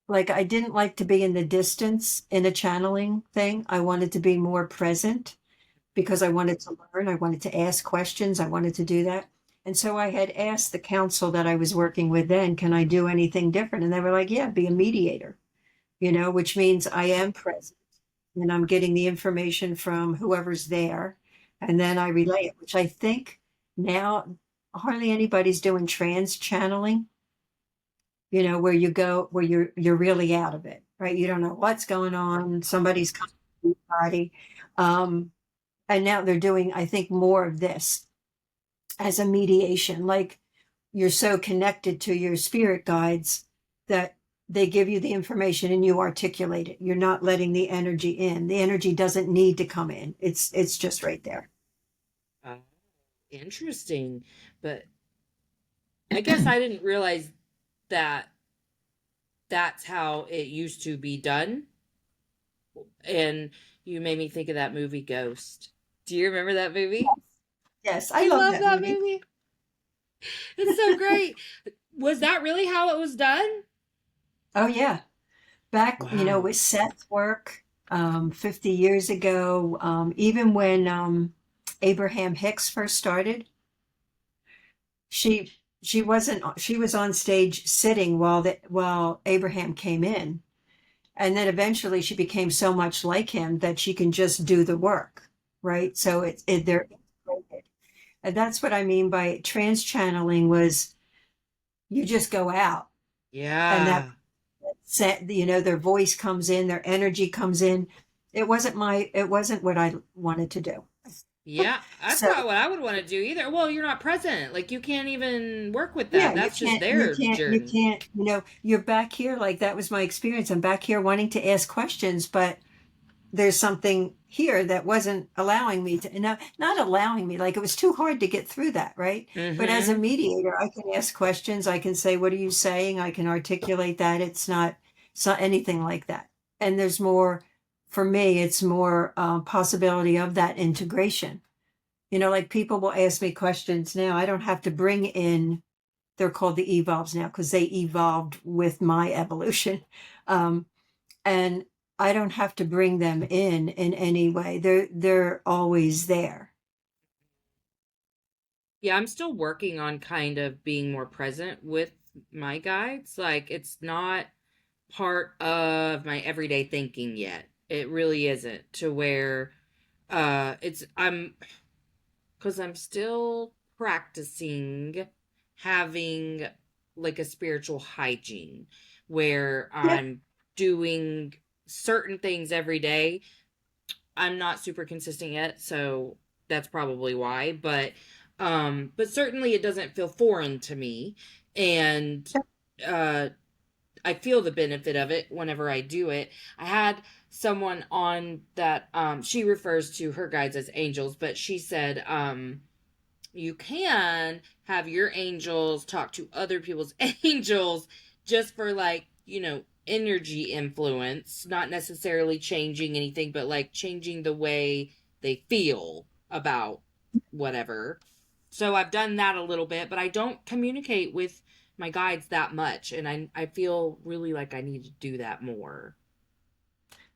S1: like, I didn't like to be in the distance in a channeling thing. I wanted to be more present because I wanted to learn. I wanted to ask questions. I wanted to do that. And so I had asked the council that I was working with then, can I do anything different? And they were like, yeah, be a mediator, which means I am present and I'm getting the information from whoever's there. And then I relay it, which I think now hardly anybody's doing trans channeling, where you go, where you're really out of it, right? You don't know what's going on. Somebody's coming to your body. Um, and now they're doing, I think, more of this as a mediation. Like you're so connected to your spirit guides that they give you the information and you articulate it. You're not letting the energy in. The energy doesn't need to come in. It's just right there.
S2: uh, interesting. But I guess I didn't realize that that's how it used to be done. And you made me think of that movie Ghost. Do you remember that movie?
S1: Yes, I
S2: I
S1: love
S2: love
S1: that
S2: that
S1: movie.
S2: movie. It's so great. Was that really how it was done?
S1: Oh yeah. Back,
S2: Wow.
S1: with Seth's work 50 years ago, even when Abraham Hicks first started, she was on stage sitting while Abraham came in. And then eventually she became so much like him that she can just do the work, right? So they're integrated. And that's what I mean by trans channeling was you just go out and that
S2: Yeah.
S1: set, their voice comes in, their energy comes in. It wasn't what I wanted to do.
S2: Yeah. That's
S1: So
S2: not what I would want to do either. Well, you're not present. Like, you can't even work with
S1: yeah,
S2: that. That's just their journey.
S1: you're back here. Like that was my experience. I'm back here wanting to ask questions, but there's something here that wasn't allowing me to, not allowing me, like it was too hard to get through that, right? But as a
S2: Mm-hmm.
S1: mediator, I can ask questions. I can say, what are you saying? I can articulate that. It's not anything like that. And there's more for me, it's more possibility of that integration. Like people will ask me questions now. I don't have to bring in, they're called the evolves now because they evolved with my evolution. Um, and I don't have to bring them in any way. They're always there.
S2: Yeah, I'm still working on kind of being more present with my guides. Like, it's not part of my everyday thinking yet. It really isn't, to where it's I'm because I'm still practicing having like a spiritual hygiene where
S1: Yeah.
S2: I'm doing certain things every day. I'm not super consistent yet, so that's probably why, but certainly it doesn't feel foreign to me, and uh I feel the benefit of it whenever I do it. I had someone on that she refers to her guides as angels, but she said you can have your angels talk to other people's angels just for, like, energy influence, not necessarily changing anything, but like changing the way they feel about whatever. So I've done that a little bit, but I don't communicate with my guides that much, and I feel really like I need to do that more.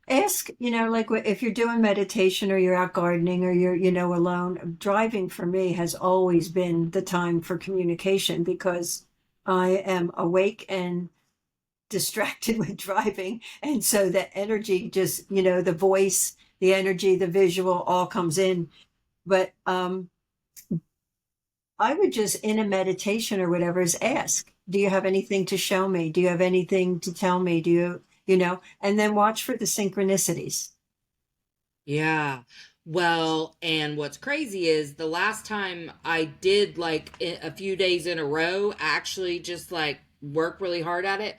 S1: Ask, like if you're doing meditation or you're out gardening or you're, alone, driving for me has always been the time for communication because I am awake and distracted with driving. And so the energy just, the voice, the energy, the visual all comes in. But I would just in a meditation or whatever is ask, do you have anything to show me? Do you have anything to tell me? Do you, and then watch for the synchronicities.
S2: Yeah. Well, and what's crazy is the last time I did like a few days in a row, actually just like work really hard at it.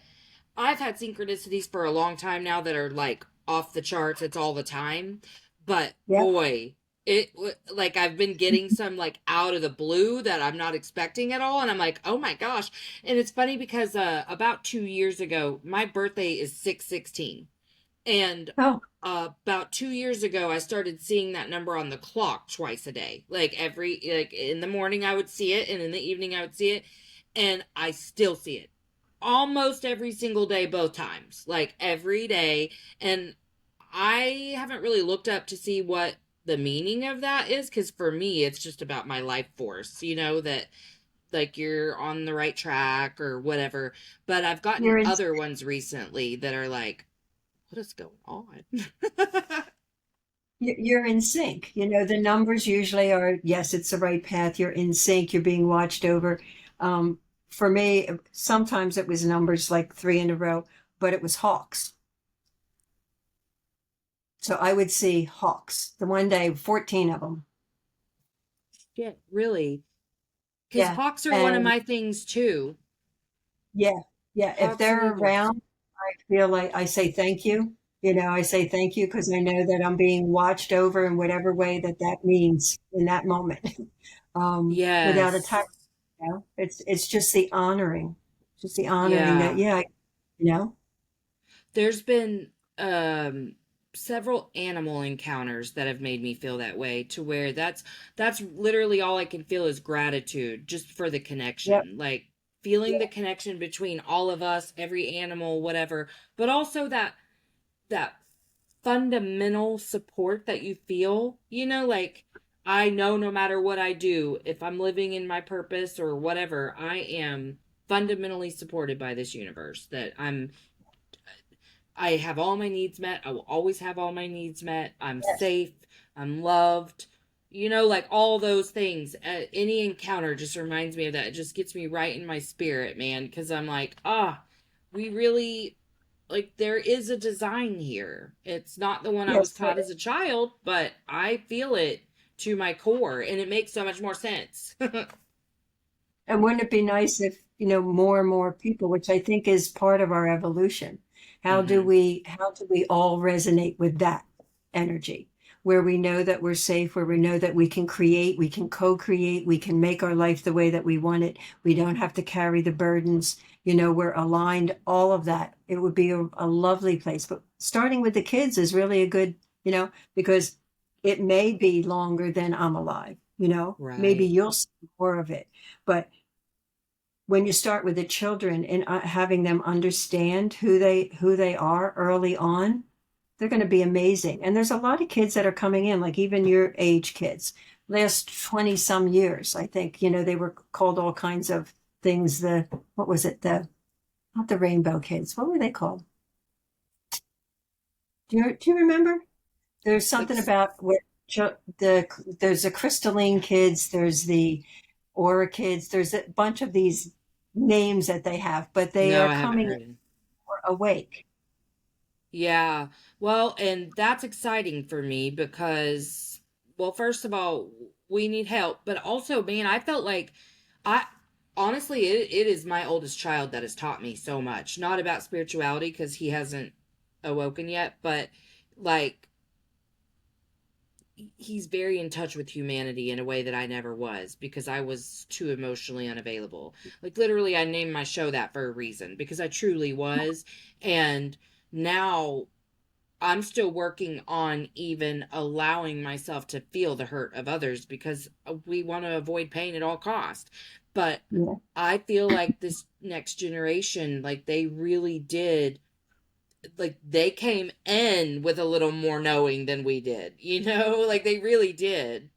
S2: I've had synchronicities for a long time now that are like off the charts. It's all the time. But
S1: Yeah.
S2: boy, like I've been getting some like out of the blue that I'm not expecting at all. And I'm like, oh my gosh. And it's funny because about 2 years ago, my birthday is 6/16. And
S1: Oh,
S2: about 2 years ago, I started seeing that number on the clock twice a day. Like in the morning, I would see it, and in the evening, I would see it. And I still see it almost every single day, both times, like every day. And I haven't really looked up to see what the meaning of that is, because for me, it's just about my life force, that like you're on the right track or whatever. But I've gotten
S1: you're in
S2: other ones recently that are like, what is going on?
S1: you're in sync. The numbers usually are, yes, it's the right path. You're in sync. You're being watched over. For me, sometimes it was numbers like three in a row, but it was hawks. So I would see hawks. The one day, 14 of them.
S2: Yeah, really. Because
S1: Yeah.
S2: hawks are one of
S1: And
S2: my things too.
S1: yeah, yeah. If
S2: Hawks and
S1: they're
S2: eagles.
S1: around, I feel like I say thank you. I say thank you because I know that I'm being watched over in whatever way that that means in that moment. Without a
S2: Yes.
S1: title, it's just the honoring that,
S2: Yeah.
S1: yeah, you know,
S2: There's been several animal encounters that have made me feel that way, to where that's literally all I can feel is gratitude just for the
S1: yep,
S2: connection. Like feeling the
S1: yeah,
S2: connection between all of us, every animal, whatever, but also that fundamental support that you feel, like I know no matter what I do, if I'm living in my purpose or whatever, I am fundamentally supported by this universe, that I have all my needs met. I will always have all my needs met. I'm
S1: yes,
S2: safe. I'm loved. Like all those things. Any encounter just reminds me of that. It just gets me right in my spirit, man. Because I'm like, we really, like, there is a design here. It's not the one I was
S1: yes.
S2: taught as a child, but I feel it to my core, and it makes so much more sense.
S1: And wouldn't it be nice if, more and more people, which I think is part of our evolution,
S2: Hmm.
S1: how do we all resonate with that energy? where we know that we're safe, where we know that we can create, we can co-create, we can make our life the way that we want it. We don't have to carry the burdens. We're aligned, all of that. It would be a lovely place. But starting with the kids is really a good, because it may be longer than I'm alive. Maybe
S2: Right.
S1: you'll see more of it. But when you start with the children and having them understand who they are early on, they're going to be amazing. And there's a lot of kids that are coming in, like even your age kids, last 20 some years. I think, they were called all kinds of things. What was it? Not the rainbow kids. What were they called? Do you remember? There's
S2: Like,
S1: something about what there's the crystalline kids, there's the aura kids, there's a bunch of these names that they have, but they
S2: no,
S1: are
S2: I haven't
S1: coming
S2: heard it.
S1: more awake.
S2: Yeah. Well, and that's exciting for me because, well, first of all, we need help, but also, man, I felt like I honestly, it is my oldest child that has taught me so much. Not about spirituality because he hasn't awoken yet, but like he's very in touch with humanity in a way that I never was because I was too emotionally unavailable. Like literally I named my show that for a reason because I truly was. And now I'm still working on even allowing myself to feel the hurt of others because we want to avoid pain at all cost. But
S1: Yeah,
S2: I feel like this next generation, like they really did, like they came in with a little more knowing than we did, like they really did.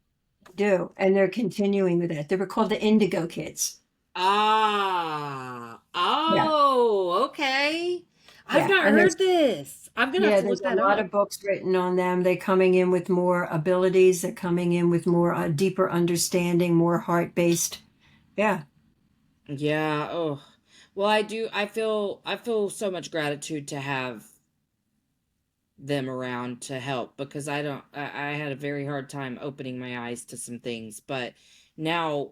S1: do. And they're continuing with that. They were called the Indigo Kids.
S2: Ah,
S1: Yeah,
S2: oh, okay. I've
S1: yeah.
S2: not
S1: And
S2: heard this. I'm gonna have to
S1: there's
S2: look
S1: a
S2: that
S1: lot
S2: up.
S1: of books written on them. They're coming in with more abilities. They're coming in with more deeper understanding, more heart-based. Yeah.
S2: Yeah. Oh, well, I do. I feel so much gratitude to have them around to help because I don't. I had a very hard time opening my eyes to some things, but now,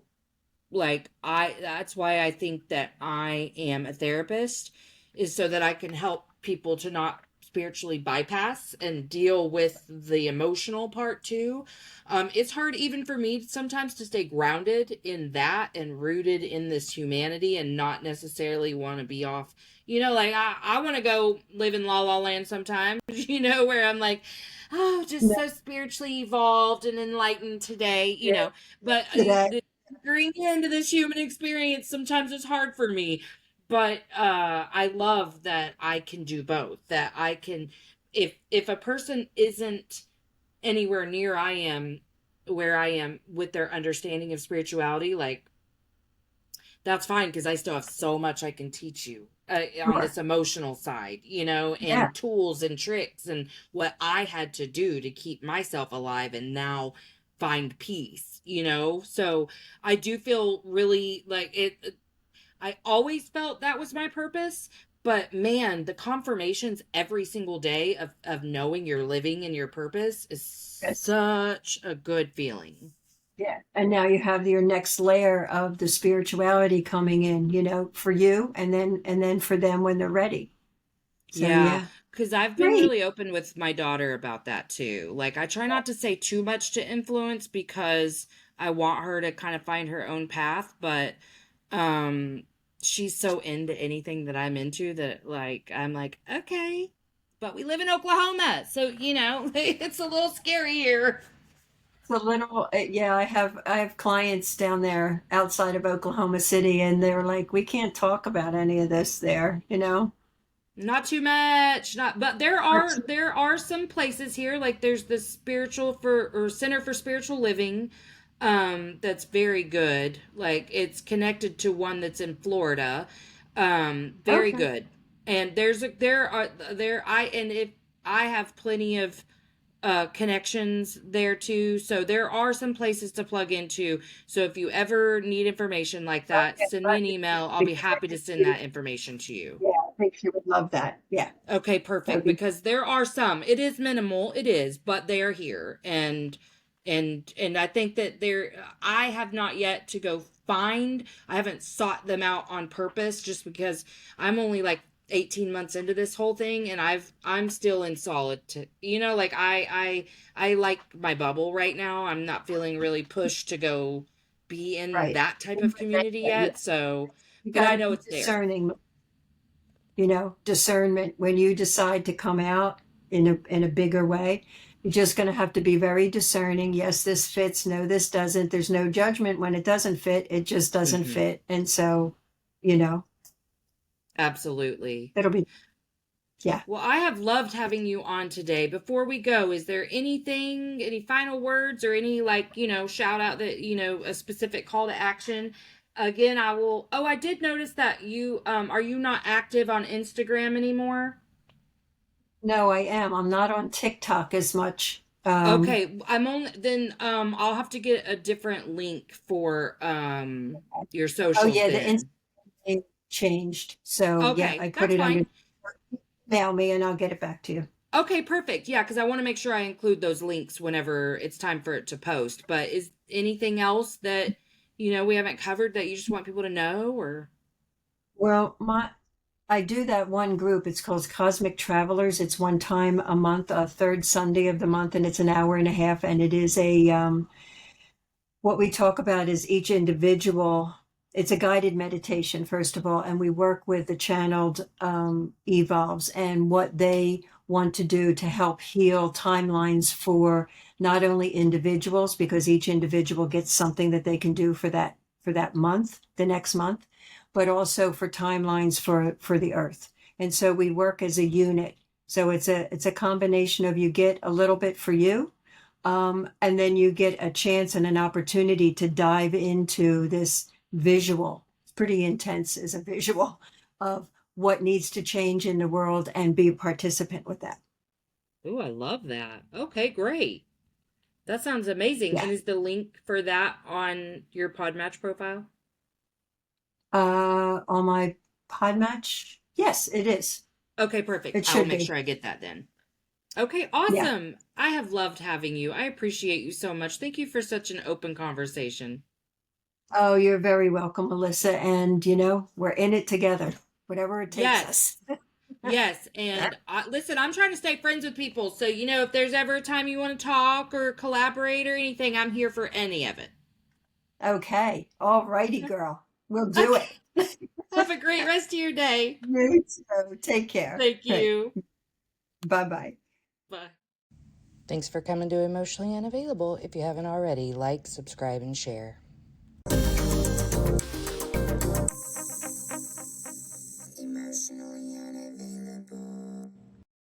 S2: like, that's why I think that I am a therapist, is so that I can help people to not spiritually bypass and deal with the emotional part too. It's hard even for me sometimes to stay grounded in that and rooted in this humanity and not necessarily want to be off. Like I want to go live in La La Land sometimes, where I'm like, oh, just
S1: No,
S2: so spiritually evolved and enlightened today,
S1: yeah,
S2: but
S1: today.
S2: anchoring into this human experience sometimes it's hard for me, but I love that I can do both, that I can, if a person isn't anywhere near I am, where I am with their understanding of spirituality, like that's fine because I still have so much I can teach you on
S1: Sure.
S2: this emotional side,
S1: Yeah.
S2: and tools and tricks and what I had to do to keep myself alive and now find peace. So I do feel really like it. I always felt that was my purpose. But man, the confirmations every single day of knowing you're living in your purpose is
S1: Yes.
S2: such a good feeling.
S1: Yeah. And now you have your next layer of the spirituality coming in, for you and then for them when they're ready. So
S2: Yeah,
S1: yeah.
S2: because I've been
S1: Great.
S2: really open with my daughter about that too. Like, I try not to say too much to influence because I want her to kind of find her own path, but um she's so into anything that I'm into that like I'm like, okay, but we live in Oklahoma, so it's a little scary here.
S1: It's a little, yeah, I have clients down there outside of Oklahoma City and they're like, we can't talk about any of this there.
S2: Not too much, not, but there
S1: That's-
S2: are there are some places here, like there's the spiritual for or Center for Spiritual Living, that's very good. Like it's connected to one that's in Florida, very
S1: Okay.
S2: good. And there I and if I have plenty of connections there too. So there are some places to plug into. So if you ever need information like that,
S1: Okay.
S2: send me
S1: Glad
S2: an
S1: you did,
S2: email. I'll be
S1: because I
S2: happy to
S1: think
S2: send
S1: she,
S2: that information to you.
S1: yeah, I think she would love that. Yeah.
S2: Okay,
S1: That would
S2: perfect.
S1: be,
S2: Because there are some. It is minimal, it is, but they are here, and I think that there. I have not yet to go find. I haven't sought them out on purpose, just because I'm only like 18 months into this whole thing, and I'm still in solid like I like my bubble right now. I'm not feeling really pushed to go be in
S1: Right.
S2: that type of community
S1: Yeah.
S2: yet. So,
S1: You
S2: but
S1: got
S2: I
S1: to
S2: know
S1: be
S2: it's there.
S1: discerning, discernment when you decide to come out in a bigger way. You're just going to have to be very discerning. Yes, this fits. No, this doesn't. There's no judgment when it doesn't fit. It just doesn't
S2: Hmm.
S1: fit. And so, you know,
S2: Absolutely.
S1: it'll be, yeah.
S2: Well, I have loved having you on today. Before we go, is there anything, any final words or any shout out that, a specific call to action? Again, I did notice that are you not active on Instagram anymore?
S1: No, I am. I'm not on TikTok as much.
S2: Okay, I'm only then I'll have to get a different link for your
S1: Oh
S2: socials
S1: yeah, the
S2: then.
S1: Instagram changed. So yeah,
S2: Okay,
S1: I put
S2: that's
S1: it under
S2: fine.
S1: mail me and I'll get it back to you.
S2: Okay, perfect. Yeah, because I want to make sure I include those links whenever it's time for it to post. But is anything else that, we haven't covered that you just want people to know or?
S1: Well, I do that one group. It's called Cosmic Travelers. It's one time a month, a third Sunday of the month, and it's an hour and a half. And it is what we talk about is each individual. It's a guided meditation, first of all, and we work with the channeled evolves and what they want to do to help heal timelines for not only individuals, because each individual gets something that they can do for that month, the next month, but also for timelines for the earth. And so we work as a unit. So it's a combination of you get a little bit for you, and then you get a chance and an opportunity to dive into this visual. It's pretty intense as a visual of what needs to change in the world and be a participant with that.
S2: Oh, I love that. Okay, great. That sounds amazing.
S1: Yeah.
S2: And is the link for that on your Podmatch profile?
S1: On my Podmatch? Yes, it is.
S2: Okay, perfect.
S1: It
S2: I will
S1: should
S2: make
S1: be.
S2: sure I get that then. Okay,
S1: Yeah.
S2: awesome. I have loved having you. I appreciate you so much. Thank you for such an open conversation.
S1: Oh, you're very welcome, Melissa. And, we're in it together, whatever it takes
S2: Yes.
S1: us.
S2: Yes, and listen, I'm trying to stay friends with people. So, if there's ever a time you want to talk or collaborate or anything, I'm here for any of it.
S1: Okay. All righty, girl. We'll do
S2: Okay.
S1: it.
S2: Have a great rest of your day.
S1: You too. Take care.
S2: Thank
S1: Right.
S2: you.
S1: Bye bye.
S2: Bye. Thanks for coming to Emotionally Unavailable. If you haven't already, like, subscribe, and share.